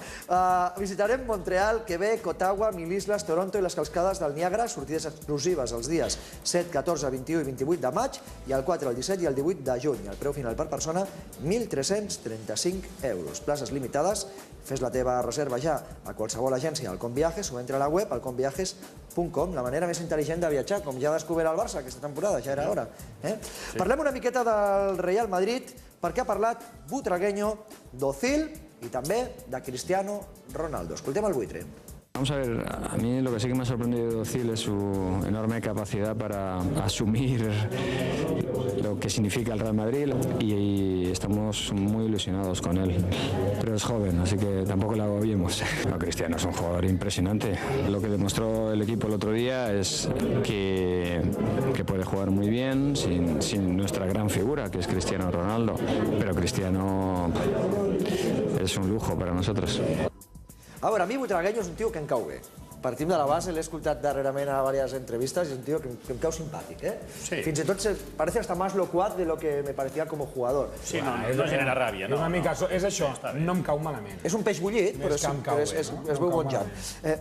Speaker 1: Visitarem Montreal, Quebec, Ottawa, Mil·lisles, Toronto i les cascades del Niagara, sortides exclusives els dies 7, 14, 21 i 28 de maig i el 4, el 17 i el 18 de juny. El preu final per persona, 1.335 euros. Places limitades, fes la teva reserva ja a qualsevol agència al Conviajes o entra a la web al conviajes.com, la manera més intel·ligent de viatjar, com ja ha descobert el Barça aquesta temporada, ja era hora. Parlem una miqueta del Real Madrid, perquè ha parlat Butragueño, d'Ozil i també de Cristiano Ronaldo. Escoltem el buitre.
Speaker 12: A Vamos a ver, a mí lo que sí que me ha sorprendido de Özil es su enorme capacidad para asumir lo que significa el Real Madrid y estamos muy ilusionados con él. Pero es joven, así que tampoco le agobiemos. No, Cristiano es un jugador impresionante. Lo que demostró el equipo el otro día es que puede jugar muy bien sin nuestra gran figura, que es Cristiano Ronaldo. Pero Cristiano es un lujo para nosotros.
Speaker 1: A veure, a mi Butragueño és un tio que em cau bé. Partim de la base, l'he escoltat darrerament a diverses entrevistes i és un tio que em cau simpàtic, eh?
Speaker 8: Sí.
Speaker 1: Fins i tot parece hasta más locuaz de lo que me parecía como jugador.
Speaker 8: Sí, no genera ràbia, no?
Speaker 2: És una mica, és això, no em cau malament.
Speaker 1: És un peix bullit, però és veu bon jan.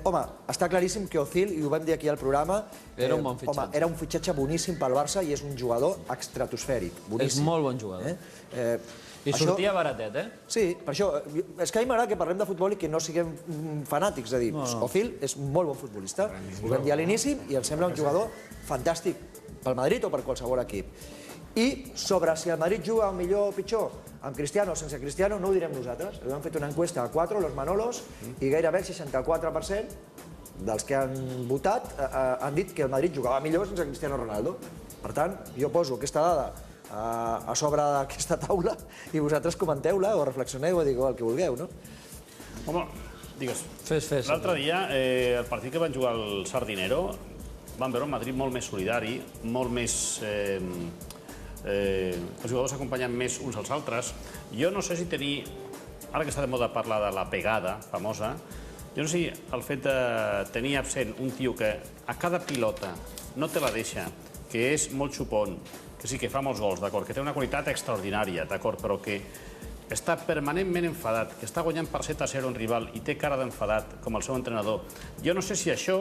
Speaker 1: Home, està claríssim que Özil, i ho vam dir aquí al programa,
Speaker 4: era un bon fitxatge.
Speaker 1: Home, era un fitxatge boníssim pel Barça i és un jugador estratosfèric, boníssim.
Speaker 4: És molt bon jugador. I sortia baratet, eh?
Speaker 1: Sí, per això. És que a mi m'agrada que parlem de futbol i que no siguem fanàtics. És a dir, Özil és un molt bon futbolista, ho vam dir a l'inici, i em sembla un jugador fantàstic pel Madrid o per qualsevol equip. I sobre si el Madrid juga millor o pitjor, amb Cristiano o sense Cristiano, no ho direm nosaltres. Hem fet una encuesta a 4, los Manolos, i gairebé el 64% dels que han votat han dit que el Madrid jugava millor sense Cristiano Ronaldo. Per tant, jo poso aquesta dada a sobre d'aquesta taula i vosaltres comenteu-la o reflexioneu o digueu el que vulgueu, no?
Speaker 8: Home, digues.
Speaker 4: Fes.
Speaker 8: L'altre dia, el partit que van jugar al Sardinero, van veure un Madrid molt més solidari, molt més... els jugadors s'acompanyen més uns als altres. Jo no sé si tenir... Ara que està de moda parlar de la pegada famosa, jo no sé si el fet de tenir absent un tio que a cada pilota no te la deixa, que és molt xupon, que sí que fa molts gols, d'acord, que té una qualitat extraordinària, d'acord, però que està permanentment enfadat, que està guanyant per 7-0 un rival i té cara d'enfadat com el seu entrenador. Jo no sé si això,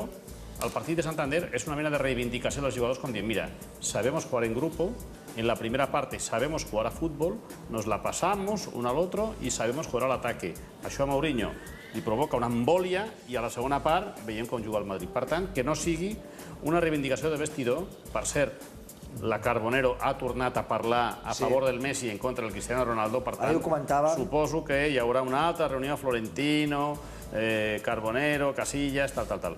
Speaker 8: el partit de Santander, és una mena de reivindicació dels jugadors com dient, mira, sabemos jugar en grupo, en la primera parte sabemos jugar a fútbol, nos la pasamos uno al otro y sabemos jugar al ataque. Això a Mourinho li provoca una embòlia i a la segona part veiem com juga el Madrid. Per tant, que no sigui una reivindicació de vestidor, per cert, la Carbonero ha tornat a parlar a favor del Messi en contra del Cristiano Ronaldo, per tant, suposo que hi haurà una altra reunió Florentino, Carbonero, Casillas, tal.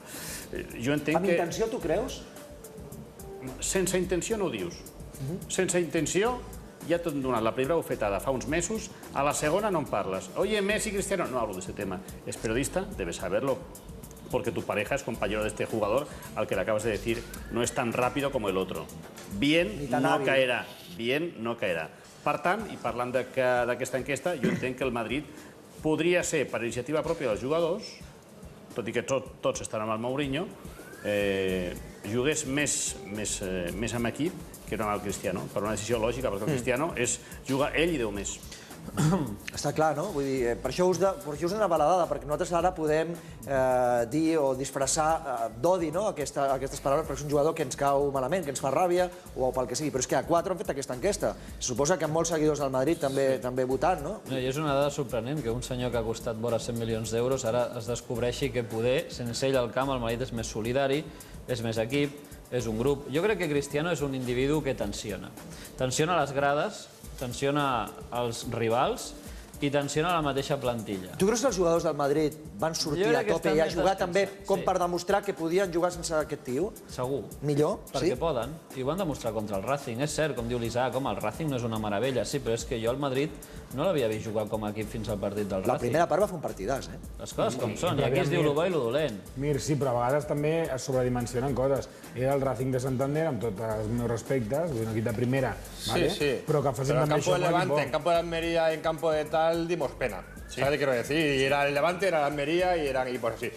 Speaker 8: Jo entenc que...
Speaker 1: Amb intenció, tu creus?
Speaker 8: Sense intenció no ho dius. Sense intenció ja t'han donat la primera bufetada fa uns mesos, a la segona no en parles. Oye, Messi, Cristiano, no hablo de ese tema. Es periodista, debes saberlo. Porque tu pareja es compañero de este jugador al que le acabas de decir no es tan rápido como el otro. Bien no caerà. Bien no caerà. Per tant, i parlant d'aquesta enquesta, jo entenc que el Madrid podria ser, per iniciativa pròpia dels jugadors, tot i que tots estan amb el Mourinho, jugués més amb equip que no amb el Cristiano, per una decisió lògica, perquè el Cristiano juga ell i Déu més.
Speaker 1: Està clar, no? Vull dir, per això us donava la dada, perquè nosaltres ara podem dir o disfressar d'odi aquestes paraules, perquè és un jugador que ens cau malament, que ens fa ràbia, o pel que sigui. Però és que a 4 han fet aquesta enquesta. Se suposa que amb molts seguidors del Madrid també votant, no?
Speaker 4: I és una dada sorprenent que un senyor que ha costat vora 100 milions d'euros ara es descobreixi que poder, sense ell al camp, el Madrid és més solidari, és més equip, és un grup. Jo crec que Cristiano és un individu que tensiona. Tensiona les grades, tensiona els rivals i tensiona la mateixa plantilla.
Speaker 1: Tu creus que els jugadors del Madrid van sortir a tope i a jugar també com per demostrar que podien jugar sense aquest tio?
Speaker 4: Segur.
Speaker 1: Millor?
Speaker 4: Perquè poden. I ho van demostrar contra el Racing. És cert, com diu l'Isaac, el Racing no és una meravella, sí, però és que jo al Madrid no l'havia vist jugar com a equip fins al partit del Racing.
Speaker 1: La primera part va fer un partidàs, eh?
Speaker 4: Les coses com són, i aquí es diu lo bo i lo dolent.
Speaker 2: Mir, sí, però a vegades també es sobredimensionen coses. Era el Racing de Santander, amb tots els meus respectes, un equip de primera, però que facin també això amb l'equip bo.
Speaker 3: En campo de Almería y en campo de tal dimos pena. ¿Sabes qué quiero decir? Y era el Levante, era el Almería y eran equipos así.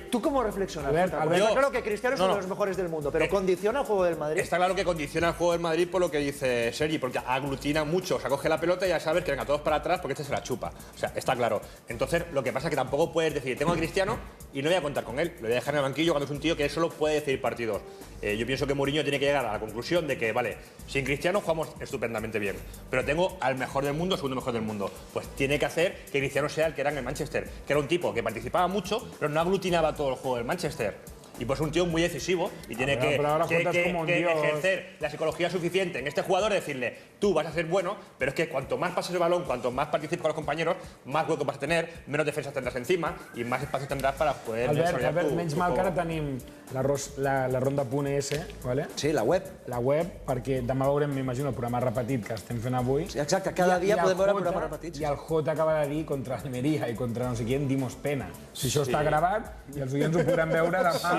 Speaker 1: ¿Tú cómo reflexionas? Está claro que Cristiano es uno de los mejores del mundo, pero ¿condiciona el juego del Madrid?
Speaker 3: Está claro que condiciona el juego del Madrid por lo que dice Sergi, porque aglutina mucho. O sea, coge la pelota y ya sabes que venga todos para atrás porque este se la chupa. O sea, está claro. Entonces, lo que pasa es que tampoco puedes decir, tengo a Cristiano y no voy a contar con él. Lo voy a dejar en el banquillo cuando es un tío que solo puede decidir partidos. Yo pienso que Mourinho tiene que llegar a la conclusión de que, vale, sin Cristiano jugamos estupendamente bien, pero tengo al mejor del mundo, segundo mejor del mundo. Pues tiene que hacer que Cristiano sea el que era en el Manchester, que era un tipo que participaba mucho, pero no aglutinaba todo el juego del Manchester. y pues un tío muy decisivo y tiene que ejercer la psicología suficiente en este jugador, decirle, tú vas a ser bueno, pero es que cuanto más pases el balón, cuanto más participes con los compañeros, más hueco vas a tener, menos defensas tendrás encima y más espacio tendrás para poder desarrollar
Speaker 2: Albert, menys mal que ara tenim la ronda.es, ¿vale?
Speaker 1: Sí, la web.
Speaker 2: La web, perquè demà veurem, m'imagino, el programa repetit que estem fent avui.
Speaker 1: Sí, exacte, cada dia podem veure programes repetits.
Speaker 2: I el Jota acaba de dir contra Almeria i contra no sé qui, dimos pena. Si això està gravat, i els oients ho podran veure demà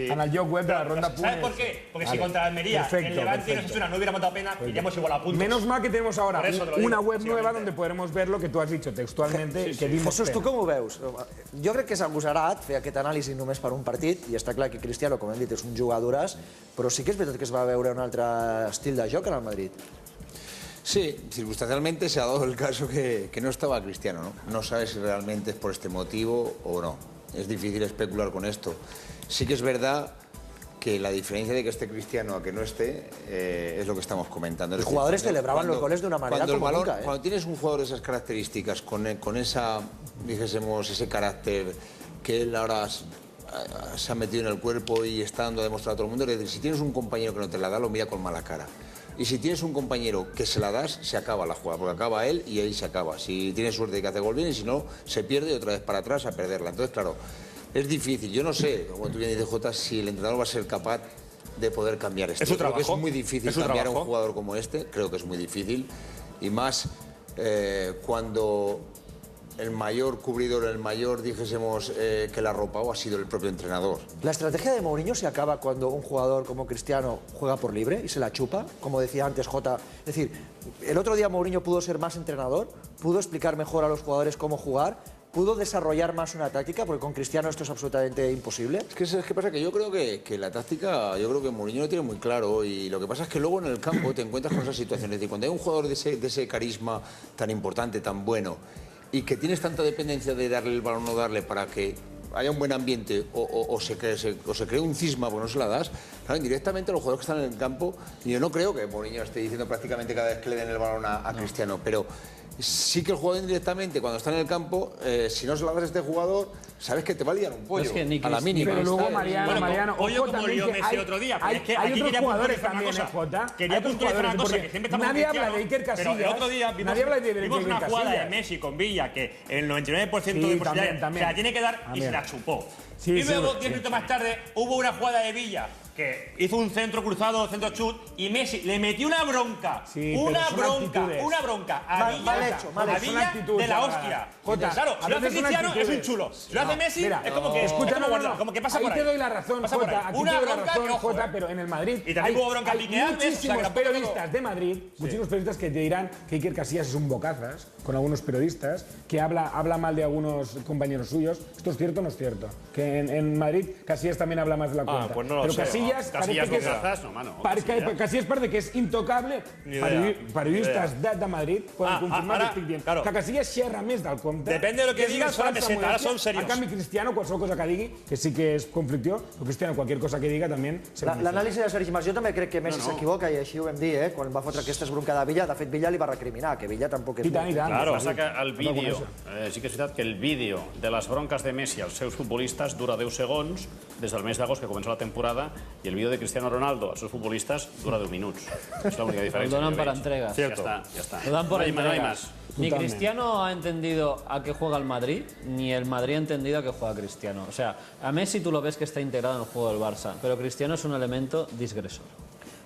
Speaker 2: en el lloc web de la ronda.es.
Speaker 3: ¿Sabes por qué? Porque si contra Almería el Levante y Osasuna no hubiéramos dado pena, iríamos igual a puntos.
Speaker 2: Menos mal que tenemos ahora una web nueva donde podremos ver lo que tú has dicho textualmente, que dimos
Speaker 1: Jesús,
Speaker 2: pena.
Speaker 1: tu com ho veus? Jo crec que és agosarat fer aquest anàlisi només per un partit, i està clar que Cristiano, com hem dit, és un jugadoràs, però sí que és veritat que es va veure un altre estil de joc en el Madrid.
Speaker 9: Sí, circunstancialmente se ha dado el caso que no estaba Cristiano, ¿no? No sabes si realmente es por este motivo o no. Es difícil especular con esto. Sí que es verdad que la diferencia de que esté Cristiano a que no esté es lo que estamos comentando.
Speaker 1: Los jugadores celebraban los goles de una manera como nunca.
Speaker 9: Cuando tienes un jugador de esas características, con esa, dijésemos, ese carácter que él ahora se ha metido en el cuerpo y está dando a demostrar a todo el mundo, es decir, si tienes un compañero que no te la da, lo mira con mala cara. Y si tienes un compañero que se la das, se acaba la jugada, porque acaba él y ahí se acaba. Si tienes suerte de que hace gol bien y si no, se pierde y otra vez para atrás a perderla. Entonces, claro, es difícil. Yo no sé, como tú bien dices, Jota, si el entrenador va a ser capaz de poder cambiar esto.
Speaker 3: Es su trabajo.
Speaker 9: Creo que es muy difícil cambiar a un jugador como este, creo que es muy difícil. Y más cuando el mayor cubridor, el mayor, dijésemos, que la ha arropado ha sido el propio entrenador.
Speaker 1: La estrategia de Mourinho se acaba cuando un jugador como Cristiano juega por libre y se la chupa, como decía antes Jota. Es decir, el otro día Mourinho pudo ser más entrenador, pudo explicar mejor a los jugadores cómo jugar, pudo desarrollar más una táctica, porque con Cristiano esto es absolutamente imposible.
Speaker 9: Es que pasa que yo creo que la táctica, yo creo que Mourinho lo tiene muy claro, y lo que pasa es que luego en el campo te encuentras con esas situaciones. Es decir, cuando hay un jugador de ese carisma tan importante, tan bueno, y que tienes tanta dependencia de darle el balón o no darle para que haya un buen ambiente o se cree un cisma porque no se la das, claro, indirectamente los jugadores que están en el campo, y yo no creo que Mourinho esté diciendo prácticamente cada vez que le den el balón a Cristiano, pero sí que el jugador indirectamente, cuando está en el campo, si no se la das a este jugador, sabes que te va a liar un pollo, a la mínima.
Speaker 2: Pero luego, Mariano,
Speaker 3: pollo como lió Messi otro día, pero es que aquí quería
Speaker 2: jugadores también, Jota.
Speaker 3: Quería puntualizar una cosa, que siempre estamos
Speaker 2: nadie habla de Iker Casillas,
Speaker 3: pero el otro día vimos una jugada de Messi con Villa que el 99% de posibilidades se la tiene que dar y se la chupó. Y luego, 10 minutos más tarde, hubo una jugada de Villa que hizo un centro cruzado, centro chut, y Messi le metió una bronca, una bronca a Villa de la hostia. Claro, si lo hace Cristiano es un chulo, si lo hace Messi es como que pasa por ahí.
Speaker 2: Ahí te doy la razón, Jota, aquí te doy la razón, Jota, pero en el Madrid hay muchísimos periodistas de Madrid, muchísimos periodistas que te dirán que Iker Casillas es un bocazas, con algunos periodistas, que habla mal de algunos compañeros suyos. ¿Esto es cierto o no es cierto? Que en Madrid Casillas también habla más de la cuenta.
Speaker 3: Pues no lo sé.
Speaker 2: Casillas parece que és intocable. Periodistes de Madrid poden confirmar que estic dient que Casillas xerra més del compte.
Speaker 3: Depende de lo que digas, son peseta, ahora son serios.
Speaker 2: En canvi, Cristiano, qualsevol cosa que digui, que sí que és conflictiu, però Cristiano, cualquier cosa que diga també...
Speaker 1: L'anàlisi de Sergi Mas, jo també crec que Messi s'equivoca, i així ho vam dir, quan va fotre aquesta bronca de Villa. De fet, Villa li va recriminar, que Villa tampoc és...
Speaker 8: Claro, passa que el vídeo, sí que és veritat que el vídeo de les bronques de Messi als seus futbolistes dura 10 segons, des del mes d'agost que comença la temporada, i el vídeo de Cristiano Ronaldo als seus futbolistes dura 10 minuts. És l'única diferència.
Speaker 4: Lo donan por entregas.
Speaker 8: Ya está.
Speaker 4: Lo dan por entregas.
Speaker 8: No hay más.
Speaker 4: Ni Cristiano ha entendido a qué juega el Madrid, ni el Madrid ha entendido a qué juega Cristiano. O sea, a Messi tú lo ves que está integrado en el juego del Barça, pero Cristiano es un elemento disgresor.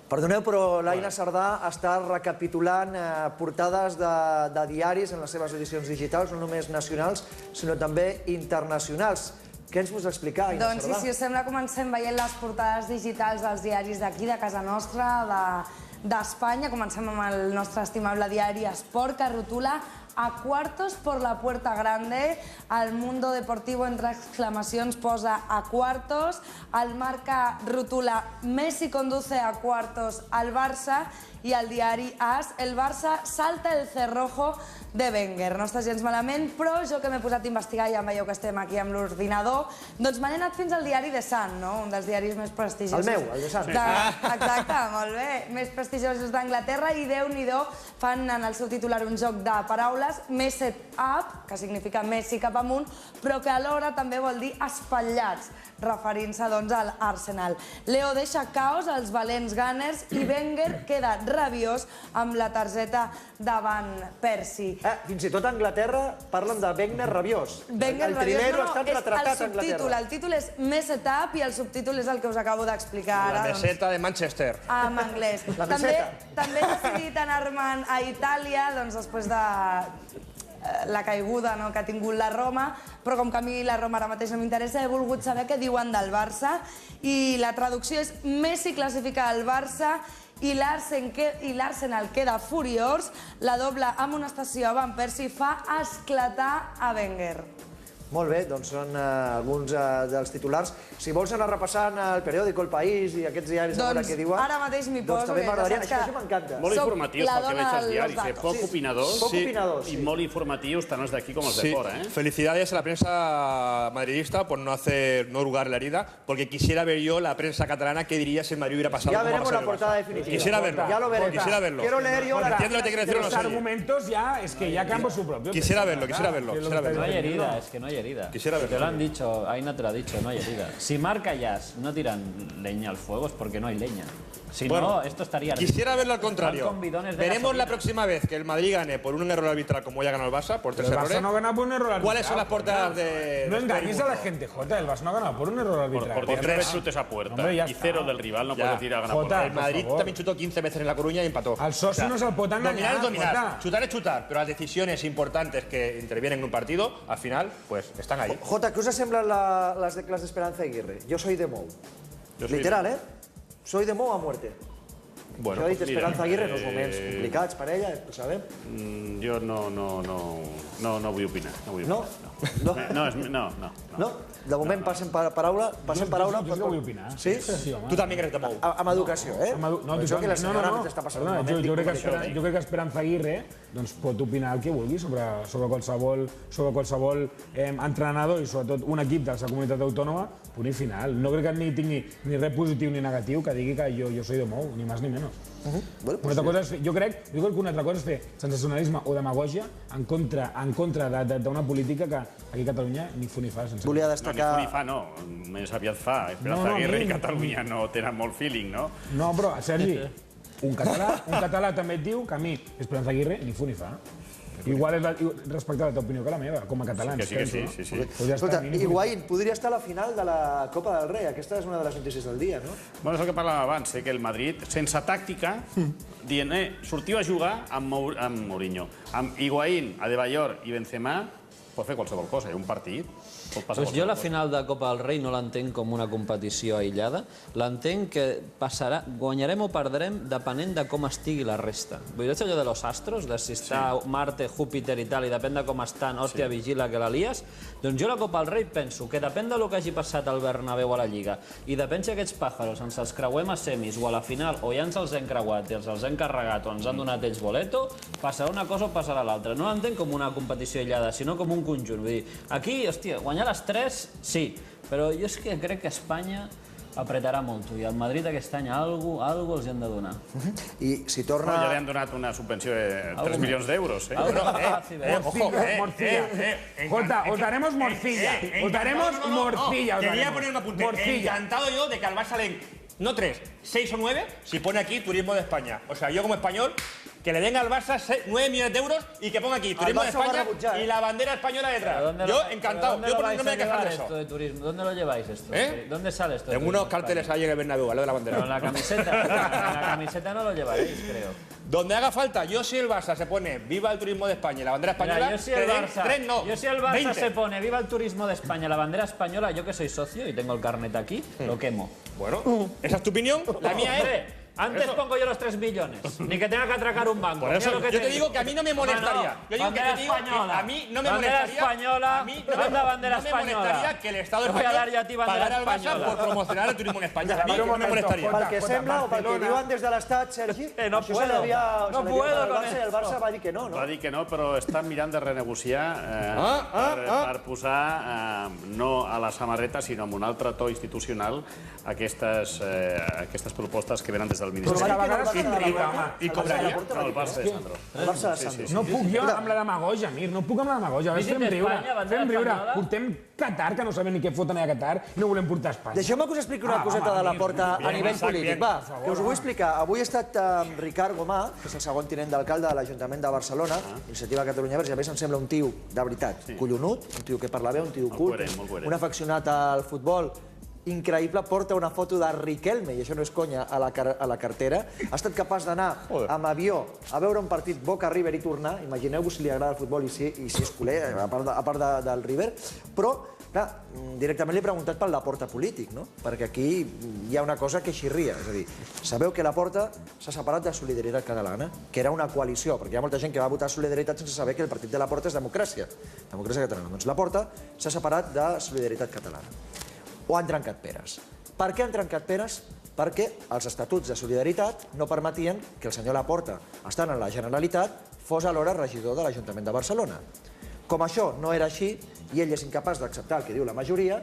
Speaker 1: Perdoneu, però l'Aina Sardà està recapitulant portades de diaris en les seves edicions digitals, no només nacionals, sinó també internacionals. Què ens vols explicar, Aina Sardà?
Speaker 7: Doncs si us sembla, comencem veient les portades digitals dels diaris d'aquí, de casa nostra, d'Espanya. Comencem amb el nostre estimable diari Esport, que rotula a cuartos por la puerta grande. El Mundo Deportivo, entre exclamacions, posa a cuartos. El Marca rotula Messi conduce a cuartos al Barça. I el diari AS, el Barça salta el cerrojo de Wenger. No està gens malament, però jo que m'he posat a investigar, ja em veieu que estem aquí amb l'ordinador, doncs me n'he anat fins al diari The Sun, un dels diaris més prestigiosos.
Speaker 1: El meu, el The Sun.
Speaker 7: Exacte, molt bé. Més prestigiosos d'Anglaterra, i Déu-n'hi-do, fan en el seu titular un joc de paraules. paraules Messi up, que significa Messi cap amunt, però que alhora també vol dir espatllats, referint-se doncs a l'Arsenal. Leo deixa caos als valents Gunners i Wenger queda rabiós amb la targeta davant Percy.
Speaker 1: Fins i tot a Anglaterra parlen de Wenger rabiós. El trilero ha estat retratat a Anglaterra.
Speaker 7: El títol és Messi up i el subtítol és el que us acabo d'explicar ara.
Speaker 3: La meseta de Manchester.
Speaker 7: En anglès. També he decidit anar-me'n a Itàlia després de la caiguda que ha tingut la Roma, però com que a mi la Roma ara mateix no m'interessa, he volgut saber què diuen del Barça i la traducció és Messi classifica el Barça i l'Arsenal queda furiós, la doble amonestació a Van Persie fa esclatar a Wenger.
Speaker 1: Molt bé, doncs són alguns dels titulars. Si vols anar repassant el periòdic, El País i aquests diaris a veure què diuen...
Speaker 7: Ara mateix m'hi poso.
Speaker 1: Doncs també m'agradaria, això m'encanta.
Speaker 8: Molt informatius pel que veig als diaris, poc opinadors y molt informativos, tant els d'aquí com els de fora.
Speaker 3: Felicidades a la prensa madridista por no hurgar la herida, porque quisiera ver yo la prensa catalana qué diría si el Madrid hubiera pasado.
Speaker 1: Ya veremos la portada definitiva.
Speaker 3: Quisiera verlo.
Speaker 1: Ya lo veremos.
Speaker 3: Quisiera verlo.
Speaker 1: Quiero leer yo
Speaker 3: Entiendo lo que quiere decir o no sé.
Speaker 2: Los argumentos ya, es que ya cambian su propio.
Speaker 3: Quisiera verlo.
Speaker 4: No hay herida, es que no hay herida.
Speaker 3: Quisiera verlo.
Speaker 4: Te lo han dicho, Aina te lo ha dicho, no hay herida. Si marca Jazz no tiran leña al fuego es porque no hay leña. Si no, esto estaría...
Speaker 3: Quisiera verlo al contrario. Veremos la próxima vez que el Madrid gane por un error arbitral como ya ganó el Barça, por 3 errores.
Speaker 2: El Barça no gana por un error arbitral.
Speaker 3: ¿Cuáles son las portadas de...?
Speaker 2: No engañes a la gente, Jota. El Barça no gana por un error arbitral.
Speaker 8: Por 19 chutes a puerta y 0 del rival, no puede decir a ganar por
Speaker 3: Jota, el Madrid también chutó 15 veces en La Coruña y empató.
Speaker 2: Al socio no se el pot enganyar.
Speaker 3: Dominar es dominar. Chutar es chutar, pero las decisiones importantes que intervienen en un partido, al final, pues están ahí.
Speaker 1: Jota, ¿qué os semblen las declaraciones de Esperanza Aguirre? Yo soy de Mou. Literal, Soy de Mou a muerte. Això ha dit Esperanza Aguirre en uns moments complicats per ella, ho sabem.
Speaker 8: Jo no vull opinar.
Speaker 1: No? No? De moment passem paraula.
Speaker 2: Jo sí que vull opinar.
Speaker 1: Sí?
Speaker 3: Tu també eres de Mou.
Speaker 1: Amb educació,
Speaker 2: No,
Speaker 1: això que la senyora està passant un moment.
Speaker 2: Jo crec que Esperanza Aguirre pot opinar el que vulgui sobre qualsevol entrenador i sobretot un equip de la comunitat autònoma, punt i final. No crec que ni tingui ni res positiu ni negatiu que digui que jo soy de Mou, ni més ni menys. Jo crec que una altra cosa és fer sensacionalisme o demagògia en contra d'una política que aquí a Catalunya ni fu ni fa.
Speaker 1: Volia destacar...
Speaker 8: No, ni fu ni fa, no. Més aviat fa. Esperanza Aguirre i Catalunya no tenen molt feeling, no?
Speaker 2: No, però, Sergi, un català també et diu que a mi Esperanza Aguirre ni fu ni fa. Igual respecte a la teva opinió que la meva, com a catalans.
Speaker 8: Que sí.
Speaker 1: Escolta, Higuaín podria estar a la final de la Copa del Rei. Aquesta és una de les notícies del dia, no?
Speaker 8: Bueno, és el que parlàvem abans, que el Madrid, sense tàctica, dient, sortiu a jugar amb Mourinho. Amb Higuaín, Adebayor i Benzema, pot fer qualsevol cosa, un partit.
Speaker 4: Jo la final de Copa del Rei no l'entenc com una competició aïllada, l'entenc que passarà, guanyarem o perdrem depenent de com estigui la resta. Vull dir, allò de los astros, de si està Marte, Júpiter i tal, i depèn de com estan, hòstia, vigila que la lies, doncs jo la Copa del Rei penso que depèn del que hagi passat al Bernabéu a la Lliga i depèn si aquests pàjaros ens els creuem a semis o a la final o ja ens els hem creuat i els hem carregat o ens han donat ells boleto, passarà una cosa o passarà l'altra. No l'entenc com una competició aïllada, sinó com un conjunt. Vull dir, aquí, hòstia, guanyar les 3, sí, però jo és que crec que Espanya apretarà molt, i al Madrid aquest any alguna cosa els han de donar.
Speaker 1: I si torna...
Speaker 8: Ja li han donat una subvenció de 3 milions d'euros,
Speaker 2: Jota, os daremos morcilla. Os daremos morcilla.
Speaker 3: Quería poner un apunte. Encantado yo de que al Barça le... No 3, 6 o 9, si pone aquí Turismo de España. O sea, yo como español, que le den al Barça 9 millones de euros y que ponga aquí Turismo de España y la bandera española detrás. Yo encantado. Yo por no me voy a quejar de eso.
Speaker 4: ¿Dónde lo lleváis esto? ¿Dónde sale esto?
Speaker 3: Tengo unos carteles ahí en el Bernabéu, al lado de la bandera.
Speaker 4: Pero en la camiseta no lo llevaréis, creo.
Speaker 3: Donde haga falta. Yo si el Barça se pone Viva el Turismo de España y la bandera española,
Speaker 4: yo si el Barça se pone Viva el Turismo de España y la bandera española, yo que soy socio y tengo el carnet aquí, lo quemo.
Speaker 3: Bueno, ¿esa es tu opinión? La mía es...
Speaker 4: Antes pongo yo los 3 millones, ni que tenga que atracar un banco.
Speaker 3: Por eso, yo te digo que a mí no me molestaría. Yo digo que a mí no me molestaría.
Speaker 4: Bandera española.
Speaker 3: Que el Estado español pagara al Barça por promocionar el turismo en España. A mí no me molestaría.
Speaker 1: Pel que sembla, o pel que diuen des de l'Estat, Sergi,
Speaker 4: no puedo con
Speaker 1: esto. El Barça va dir que no, no?
Speaker 8: Va dir que no, però estan mirant de renegociar per posar no a la samarreta, sinó amb un altre to institucional aquestes propostes que venen des del
Speaker 1: Però
Speaker 8: Ministeri.
Speaker 1: va dir que no el va
Speaker 2: I
Speaker 1: quedar
Speaker 2: home,
Speaker 8: I cobraria el Barça de Sandro.
Speaker 1: El Barça de Sandro.
Speaker 2: no puc jo amb la demagogia, Mir, no puc amb la demagogia.
Speaker 4: Visit
Speaker 2: Fem riure,
Speaker 4: d'Espanya, bandera
Speaker 2: fem riure.
Speaker 4: espanyola.
Speaker 2: Portem Qatar, que no sabem ni què foten a Qatar, i no volem portar a Espanya.
Speaker 1: Deixeu-me que us expliqui una coseta de la Porta a nivell polític. Va, que us ho vull explicar. Avui he estat amb Ricard Gomà, que és el segon tinent d'alcalde de l'Ajuntament de Barcelona, Iniciativa Catalunya Verds, i a més em sembla un tio de veritat, collonut, un tio que parla bé, un tio cult, un afeccionat al futbol, increïble, porta una foto de Riquelme, i això no és conya, a la cartera. Ha estat capaç d'anar amb avió a veure un partit Boca River i tornar. Imagineu-vos si li agrada el futbol i si és culer, a part del River. Però, clar, directament li he preguntat pel Laporta polític, no? Perquè aquí hi ha una cosa que xirria. És a dir, sabeu que Laporta s'ha separat de Solidaritat Catalana, que era una coalició, perquè hi ha molta gent que va votar Solidaritat sense saber que el partit de Laporta és Democràcia. Democràcia Catalana. Doncs Laporta s'ha separat de Solidaritat Catalana. O han trencat peres. Per què han trencat peres? Perquè els estatuts de Solidaritat no permetien que el senyor Laporta, estant en la Generalitat, fos alhora regidor de l'Ajuntament de Barcelona. Com això no era així, i ell és incapaç d'acceptar el que diu la majoria,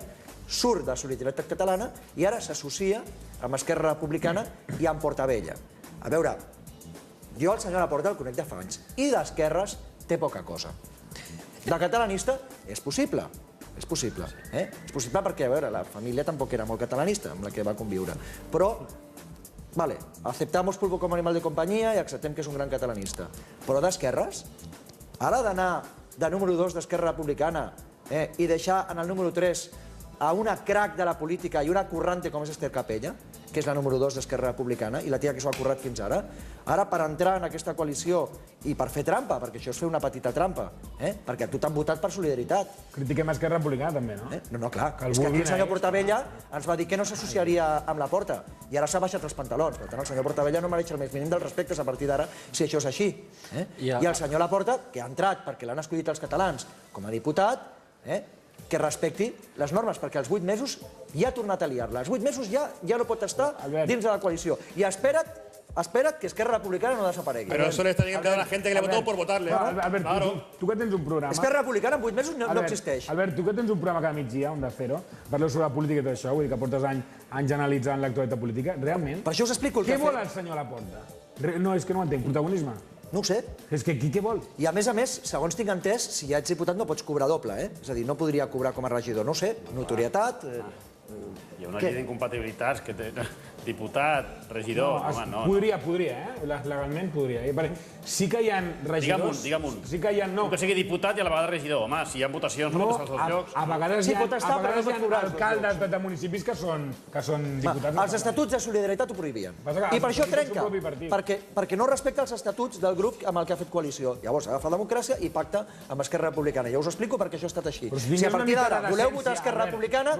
Speaker 1: surt de Solidaritat Catalana i ara s'associa amb Esquerra Republicana i amb Portavella. A veure, jo el senyor Laporta el conec de fa anys, i d'esquerres té poca cosa. De catalanista és possible. És possible. És possible perquè, a veure, la família tampoc era molt catalanista amb la que va conviure. Però, vale, aceptamos pulpo como animal de companyia i acceptem que és un gran catalanista. Però d'esquerres, ara d'anar de número 2 d'Esquerra Republicana i deixar en el número 3 a una crac de la política i una currante com és Esther Capella, que és la número 2 d'Esquerra Republicana, i la tia que s'ho ha currat fins ara, ara per entrar en aquesta coalició i per fer trampa, perquè això és fer una petita trampa, perquè a tu t'han votat per Solidaritat.
Speaker 2: Critiquem Esquerra Republicana, també, no?
Speaker 1: No, clar, és que aquí el senyor Portavella ens va dir que no s'associaria amb la Porta, i ara s'ha baixat els pantalons. Per tant, el senyor Portavella no mereix el més mínim dels respectes a partir d'ara, si això és així. I el senyor Laporta, que ha entrat perquè l'han escollit els catalans com a diputat, que respecti les normes, perquè als 8 mesos ja ha tornat a liar-la. Als 8 mesos ja no pot estar dins de la coalició. I espera't que Esquerra Republicana no desaparegui.
Speaker 3: Pero eso le está llegando a la gente que le votó por votarle.
Speaker 2: Albert, tu que tens un programa...
Speaker 1: Esquerra Republicana en 8 mesos no existeix.
Speaker 2: Albert, tu que tens un programa cada migdia, un de Cero, parleu sobre la política i tot això, vull dir que portes anys analitzant l'actualitat política, realment...
Speaker 1: Per això us explico el que
Speaker 2: Què vol el senyor Laporta? No, és que no ho entenc. Protagonisme?
Speaker 1: No ho sé.
Speaker 2: És que què vol?
Speaker 1: I a més, segons tinc entès, si ja ets diputat no pots cobrar doble, És a dir, no podria cobrar com a regidor. No ho sé, notorietat...
Speaker 8: Hi ha una llei d'incompatibilitats que té diputat, regidor...
Speaker 2: Podria, legalment podria. Sí que hi ha regidors...
Speaker 8: Digue'm un.
Speaker 2: Sí que hi ha, no.
Speaker 8: Que sigui diputat i a la vegada regidor. Home, si hi ha votacions, no pots als dos llocs.
Speaker 2: A vegades hi ha alcaldes de municipis que són diputats...
Speaker 1: Els estatuts de Solidaritat ho prohibien. I per això trenca, perquè no respecta els estatuts del grup amb el que ha fet coalició. Llavors agafa Democràcia i pacta amb Esquerra Republicana. Ja us explico perquè això ha estat així. Si a partir d'ara voleu votar Esquerra Republicana,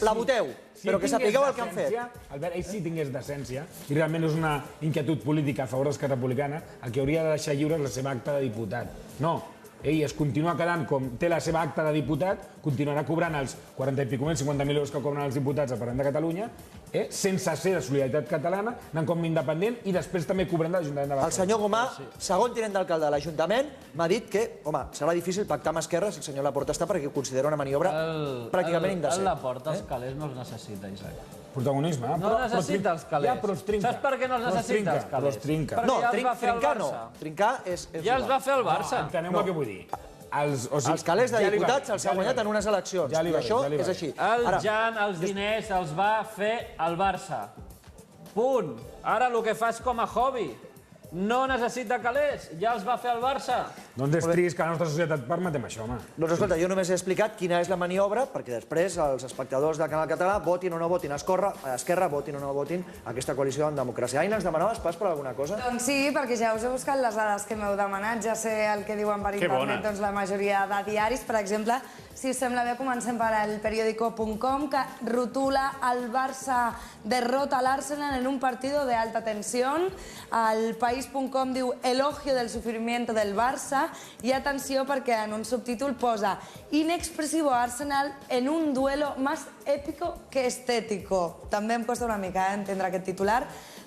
Speaker 1: la voteu, però que sapigueu el que han fet.
Speaker 2: Albert, ell si tingués decència, i realment és una inquietud política a favor d'Esquerra Republicana, el que hauria de deixar lliure és la seva acta de diputat. No, ell es continua quedant com té la seva acta de diputat, continuarà cobrant els 40 i pico mil, 50.000 euros que cobren els diputats al Parlament de Catalunya, sense ser de Solidaritat Catalana, anant com independent i després també cobrant de l'Ajuntament de Barcelona.
Speaker 1: El senyor Gomà, segon tinent d'alcalde de l'Ajuntament, m'ha dit que, home, serà difícil pactar amb Esquerra si el senyor Laporta està perquè ho considera una maniobra pràcticament indecent.
Speaker 4: El Laporta, els calés no els necessita, Isaac.
Speaker 2: Protagonisme.
Speaker 4: No necessita els calés.
Speaker 2: Ja, però els trinca.
Speaker 4: Saps per què no els necessita els calés?
Speaker 2: Però els trinca.
Speaker 1: No, trincar no. Trincar és...
Speaker 4: Ja els va fer el Barça.
Speaker 2: Enteneu el que vull dir.
Speaker 1: Els calés de diputats els ha guanyat en unes eleccions. I això és així.
Speaker 4: El Jan, els diners, els va fer el Barça. Punt. Ara el que fa és com a hobby. No necessita calés, ja els va fer el Barça.
Speaker 2: Doncs és trist que la nostra societat permetem això, home.
Speaker 1: Doncs escolta, jo només he explicat quina és la maniobra, perquè després els espectadors de Canal Català votin o no votin a Esquerra, votin o no votin aquesta coalició en democràcia. Aina, ens demanaves pas per alguna cosa?
Speaker 7: Doncs sí, perquè ja us he buscat les dades que m'heu demanat, ja sé el que diuen per internet doncs, la majoria de diaris. Per exemple, si us sembla bé, comencem per el periódico.com, que rotula el Barça derrota al Arsenal en un partido de alta tensión. El país.com diu elogio del sufrimiento del Barça i atenció perquè en un subtítol posa inexpresivo Arsenal en un duelo más épico que estético. També em costa una mica entendre aquest titular.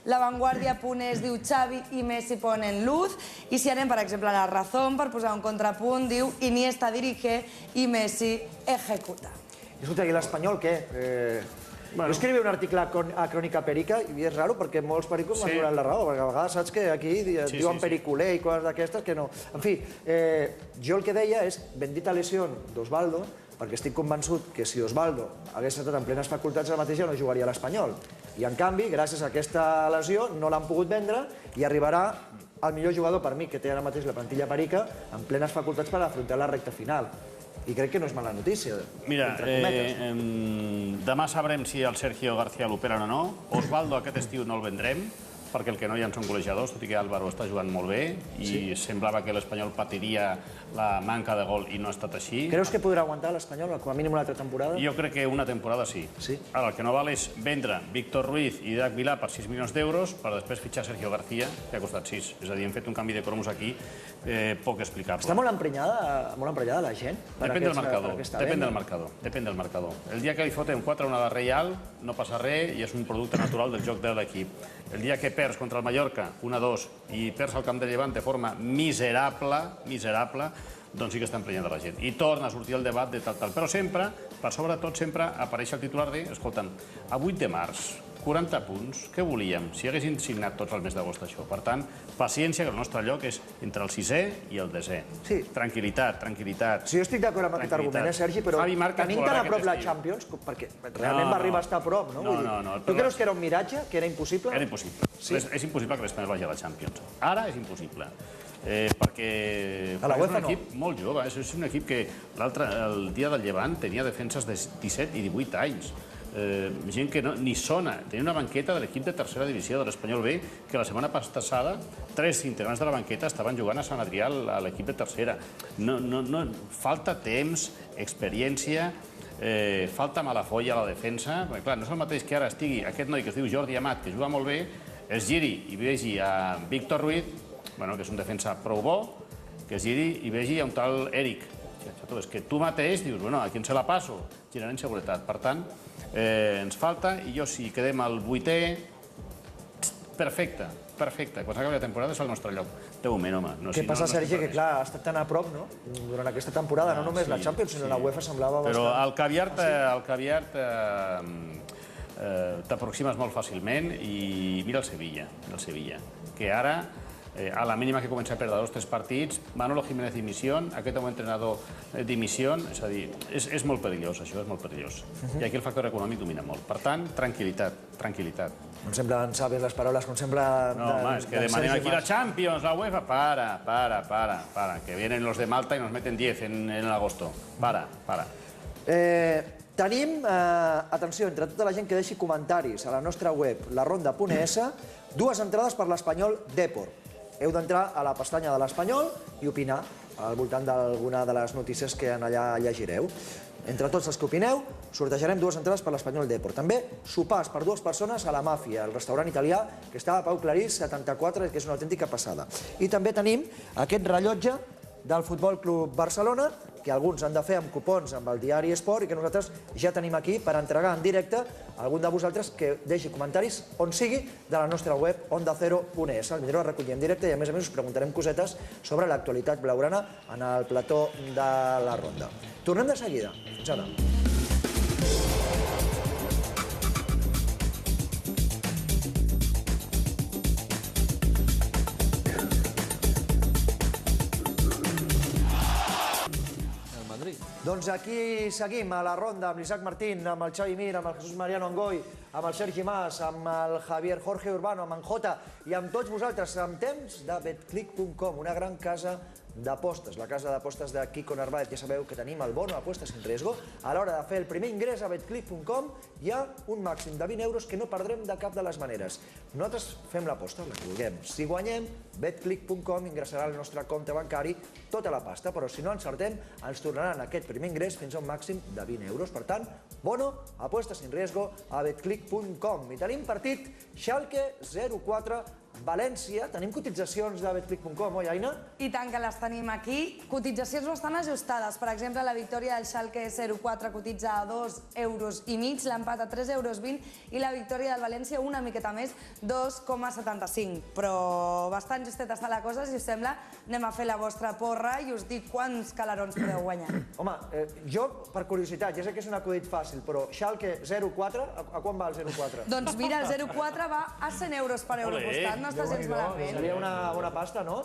Speaker 7: La Vanguardia.es diu Xavi i Messi ponen luz, i si anem, per exemple, a La Razón, per posar un contrapunt, diu Iniesta dirige i Messi ejecuta.
Speaker 1: I escolta, i l'Espanyol què? Jo escrivia un article a Crònica Perica i és raro perquè molts pericos m'han donat la raó, perquè a vegades saps que aquí diuen periculer i coses d'aquestes que no. En fi, jo el que deia és bendita lesió d'Osvaldo, perquè estic convençut que si Osvaldo hagués estat en plenes facultats ara mateix ja no jugaria a l'Espanyol. I en canvi, gràcies a aquesta lesió, no l'han pogut vendre i arribarà el millor jugador per mi que té ara mateix la plantilla Perica en plenes facultats per afrontar la recta final. I crec que no és mala notícia, entre cometes.
Speaker 8: Demà sabrem si el Sergio García l'operen o no. Osvaldo aquest estiu no el vendrem, perquè el que no hi ha són golejadors, tot i que Álvaro està jugant molt bé i semblava que l'Espanyol patiria la manca de gol i no ha estat així.
Speaker 1: Creus que podrà aguantar l'Espanyol com a mínim una altra temporada?
Speaker 8: Jo crec que una temporada sí. Ara, el que no val és vendre Víctor Ruiz i Didac Vilà per 6 milions d'euros per després fitxar Sergio García, que ha costat 6. És a dir, hem fet un canvi de cromos aquí poc explicable.
Speaker 1: Està molt emprenyada la gent?
Speaker 8: Depèn del marcador. Depèn del marcador. El dia que li fotem 4-1 a la Reial no passa res i és un producte natural del joc de l'equip. El dia que perds contra el Mallorca 1-2 i perds al camp de Llevant de forma miserable, doncs sí que està emprenyada la gent. I torna a sortir el debat de tal. Però sempre, per sobretot, sempre apareix el titular de, escolta'm, a 8 de març, 40 punts, què volíem? Si haguessin signat tots el mes d'agost això. Per tant, paciència, que el nostre lloc és entre el 6è i el 10è.
Speaker 1: Sí.
Speaker 8: Tranquil·litat.
Speaker 1: Sí, jo estic d'acord amb aquest argument, Sergi, però tenim tan a prop la Champions, perquè realment va arribar a estar a prop, no?
Speaker 8: No.
Speaker 1: Tu creus que era un miratge, que era impossible?
Speaker 8: Era impossible. És impossible que l'Espanyol vagi a la Champions. Ara és impossible. Perquè és un equip molt jove. És un equip que el dia del Llevant tenia defenses de 17 i 18 anys. Gent que ni sona. Tenia una banqueta de l'equip de tercera divisió de l'Espanyol B que la setmana passada 3 integrants de la banqueta estaven jugant a Sant Adrià a l'equip de tercera. Falta temps, experiència, falta mala folla a la defensa. Clar, no és el mateix que ara estigui aquest noi que es diu Jordi Amat, que juga molt bé, es giri i vegi a Víctor Ruiz, que és un defensa prou bo, que es giri i vegi a un tal Eric. És que tu mateix dius, a qui se la passo? Girant en seguretat. Per tant, ens falta, i jo si quedem al 8è, perfecte. Quan s'acabi la temporada és el nostre lloc. De moment, home.
Speaker 1: Què passa, Sergi, que clar, ha estat tan a prop, no? Durant aquesta temporada, no només la Champions, sinó la UEFA semblava bastant...
Speaker 8: Però el caviar t'aproximes molt fàcilment i mira el Sevilla, que ara, a la mínima que comença a perdre 2 o 3 partits, Manolo Jiménez dimissió, aquest nou entrenador dimissió, és a dir, és molt perillós, això és molt perillós. I aquí el factor econòmic domina molt. Per tant, tranquil·litat.
Speaker 1: No em semblen sàvies les paraules, com sembla...
Speaker 8: No, home, és que demanem aquí la Champions, la UEFA, para, que vienen los de Malta y nos meten 10 en agosto. Para.
Speaker 1: Tenim, atenció, entre tota la gent que deixi comentaris a la nostra web, laronda.es, 2 entrades per l'Espanyol Deport. Heu d'entrar a la pestanya de l'Espanyol i opinar al voltant d'alguna de les notícies que allà llegireu. Entre tots els que opineu, sortejarem 2 entrades per l'Espanyol Deport. També sopars per 2 persones a la Màfia, el restaurant italià que està a Pau Clarís 74, que és una autèntica passada. I també tenim aquest rellotge del Futbol Club Barcelona, que alguns han de fer amb cupons amb el diari Esport i que nosaltres ja tenim aquí per entregar en directe a algun de vosaltres que deixi comentaris on sigui de la nostra web ondacero.es. El millor el recollim en directe i a més us preguntarem cosetes sobre l'actualitat blaugrana en el plató de la ronda. Tornem de seguida. Fins ara. Doncs aquí seguim a la ronda amb l'Isaac Martín, amb el Xavi Mir, amb el Jesús Mariano Angoi, amb el Sergi Mas, amb el Javier Jorge Urbano, amb en Jota i amb tots vosaltres, amb temps de betclic.com, una gran casa d'apostes, la casa d'apostes de Quico Narváez. Ja sabeu que tenim el bono apuestas sin riesgo. A l'hora de fer el primer ingrés a betclic.com hi ha un màxim de 20 euros que no perdrem de cap de les maneres. Nosaltres fem l'aposta, la que vulguem. Si guanyem, betclic.com ingressarà al nostre compte bancari tota la pasta, però si no encertem, ens tornaran aquest primer ingrés fins a un màxim de 20 euros. Per tant, bono apuestas sin riesgo a betclic.com. I tenim partit Schalke 04 València. Tenim cotitzacions de betclic.com, oi, Aina?
Speaker 7: I tant que les tenim aquí. Cotitzacions bastant ajustades. Per exemple, la victòria del Schalke 04 cotitza a 2,5 euros, l'empat a 3,20 euros i la victòria del València una miqueta més, 2,75. Però bastant justeta està la cosa, si us sembla, anem a fer la vostra porra i us dic quants calarons podeu guanyar.
Speaker 1: Home, jo, per curiositat, ja sé que és un acudit fàcil, però Schalke 04, a quan va el 04?
Speaker 7: Doncs mira, el 04 va a 100 euros per euro apostat, no està gens malament.
Speaker 1: Seria una bona pasta, no?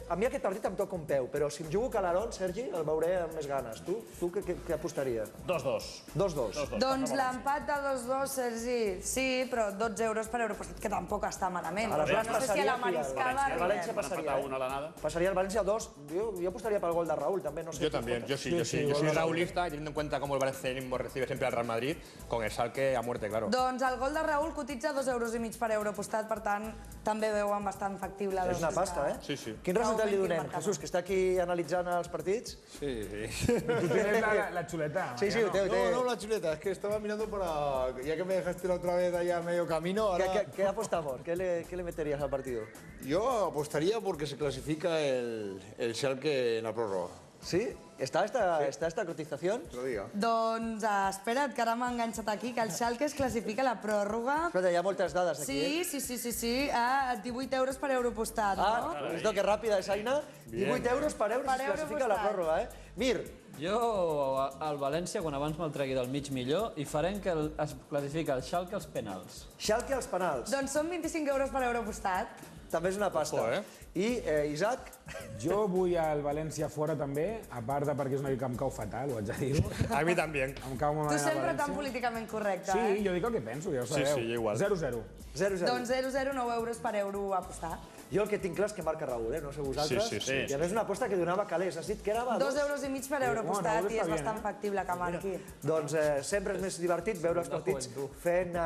Speaker 1: A mi aquest partit em toca un peu, però si em jugo calarón, Sergi, el veuré amb més ganes. Tu què apostaries?
Speaker 8: 2-2.
Speaker 1: 2-2.
Speaker 7: Doncs l'empat de 2-2, Sergi, sí, però 12 euros per euro apostat, que tampoc està malament.
Speaker 1: Aleshores
Speaker 7: No sé si a la mariscada
Speaker 1: el València passaria. Passaria el València a 2. Jo apostaría para el gol de Raúl, también, no sé.
Speaker 3: Yo también, yo sí. Yo soy raulista y teniendo en cuenta cómo el valencianismo recibe siempre al Real Madrid, con el Schalke a muerte, claro.
Speaker 7: Doncs el gol de Raúl cotitza 2,5 euros per euro apostat, per tant, també veuen bastant factible.
Speaker 1: És una pasta, eh?
Speaker 3: Sí, sí.
Speaker 1: Quin resultat li donem, Jesús, que està aquí analitzant els partits?
Speaker 2: Tú tienes la chuleta.
Speaker 1: Sí, ho té.
Speaker 9: No, la chuleta, es que estaba mirando para... Ya que me dejaste la otra vez allá a medio camino, ahora...
Speaker 1: ¿Qué apostamos? ¿Qué le meterías al partido?
Speaker 9: Yo apostaría porque se clasifica el Schalke en la prórroga.
Speaker 1: ¿Sí? ¿Está esta cotización?
Speaker 9: Te lo diga.
Speaker 7: Doncs espera't, que ara m'ha enganxat aquí, que el Schalke es classifica a la pròrroga.
Speaker 1: Espera, hi ha moltes dades aquí,
Speaker 7: Sí, a 18 euros per euro apostat, no?
Speaker 1: Esto que ràpida és, Aina. 18 euros per euro si es classifica a la pròrroga, eh? Mir.
Speaker 4: Jo, al València, quan abans me'l tregui del mig millor, i farem que es classifica el Schalke als penals.
Speaker 1: Schalke als penals.
Speaker 7: Doncs són 25 euros per euro apostat.
Speaker 1: També és una pasta. I, Isaac?
Speaker 2: Jo vull al València fora també, a part de perquè és una mica que em cau fatal, ho haig de dir-ho.
Speaker 3: A mi també.
Speaker 2: Em cau molt
Speaker 7: Tu
Speaker 2: malament
Speaker 7: sempre
Speaker 2: el
Speaker 7: tan
Speaker 2: València.
Speaker 7: políticament correcte,
Speaker 2: Sí, jo dic el que penso, ja ho sabeu.
Speaker 3: Sí, igual.
Speaker 2: 0-0.
Speaker 1: 0-0.
Speaker 7: Doncs 0,0, 9 euros per euro apostat.
Speaker 1: Jo el que tinc clar és que marca Raúl, no sé vosaltres.
Speaker 3: Sí.
Speaker 1: I a més una aposta que donava calés. Has dit que era...
Speaker 7: 2,5 euros per euro apostat i és bastant factible que marqui.
Speaker 1: Doncs sempre és més divertit veure els partits fent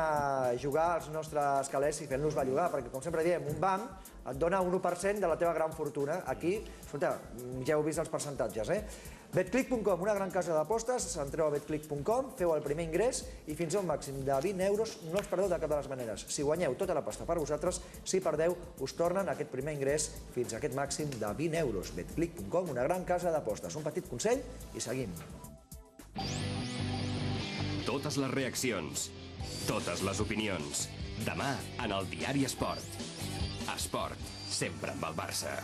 Speaker 1: jugar els nostres calés i fent-los bellugar, perquè com sempre diem, un banc et dona un 1% de la teva gran fortuna. Aquí, escolta, ja heu vist els percentatges, eh? Betclic.com, una gran casa d'apostes, entreu a betclic.com, feu el primer ingrés i fins a un màxim de 20 euros no us perdeu de cap de les maneres. Si guanyeu tota la pasta per vosaltres, si perdeu, us tornen aquest primer ingrés fins a aquest màxim de 20 euros. Betclic.com, una gran casa d'apostes. Un petit consell i seguim.
Speaker 11: Totes les reaccions, totes les opinions. Demà en el Diari Esport. Esport, sempre amb el Barça.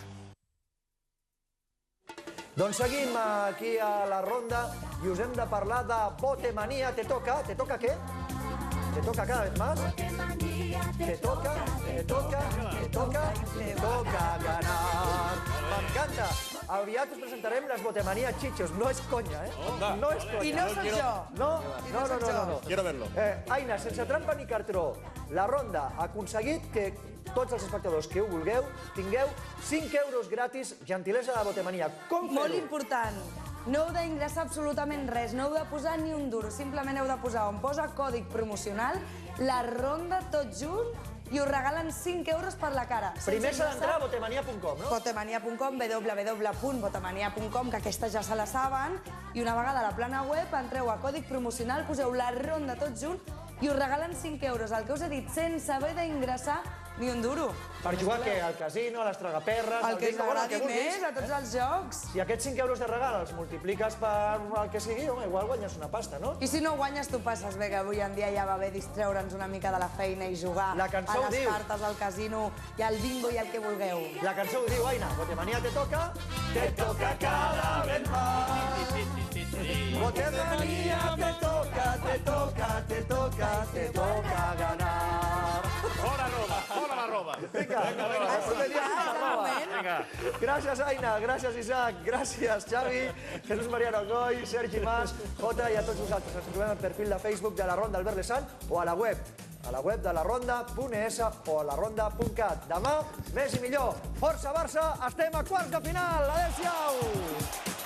Speaker 1: Doncs seguim aquí a la ronda i us hem de parlar de Botemania. ¿Te toca? ¿Te toca qué? ¿Te toca cada vez más? Te toca ganar. M'encanta. Aviat us presentarem les Botemania Chichos. No és conya, eh? No és conya.
Speaker 7: I no soc jo.
Speaker 1: No.
Speaker 3: Quiero verlo.
Speaker 1: Aina, sense trampa ni cartró, la ronda ha aconseguit que tots els espectadors que ho vulgueu tingueu 5 euros gratis, gentilesa de Botemania. Com fer-ho?
Speaker 7: Molt important. No heu d'ingressar absolutament res, no heu de posar ni un duro, simplement heu de posar on posa còdig promocional, la ronda tot junt, i us regalen 5 euros per la cara.
Speaker 1: Primer s'ha d'entrar a botemania.com, no?
Speaker 7: Botemania.com, www.botemania.com, que aquesta ja se la saben, i una vegada a la plana web entreu a còdig promocional, poseu la ronda tot junt i us regalen 5 euros, el que us he dit, sense haver d'ingressar ni un duro.
Speaker 1: Per jugar què? Al casino, a les tragaperres...
Speaker 7: El que us agradi més, a tots els jocs.
Speaker 1: Si aquests 5 euros de regal els multipliques per el que sigui, home, igual guanyes una pasta, no?
Speaker 7: I si no guanyes, tu passes bé, que avui en dia ja va bé distreure'ns una mica de la feina i jugar
Speaker 1: La cançó
Speaker 7: a
Speaker 1: ho
Speaker 7: les
Speaker 1: diu.
Speaker 7: cartes, al casino, i al bingo i el que vulgueu.
Speaker 1: La cançó ho diu, Aina. Botemania te toca cada vez más. Botemania te toca ganar.
Speaker 8: Fora la roba.
Speaker 1: Vinga, gràcies, Aina, gràcies, Isaac, gràcies, Xavi, Jesús Mariano Goy, Sergi Mas, Jota i a tots vosaltres. Ens trobem al perfil de Facebook de la Ronda Albert Lezán o a la web de la ronda.es o a la ronda.cat. Demà, més i millor. Força Barça, estem a quarts de final. Adéu-siau!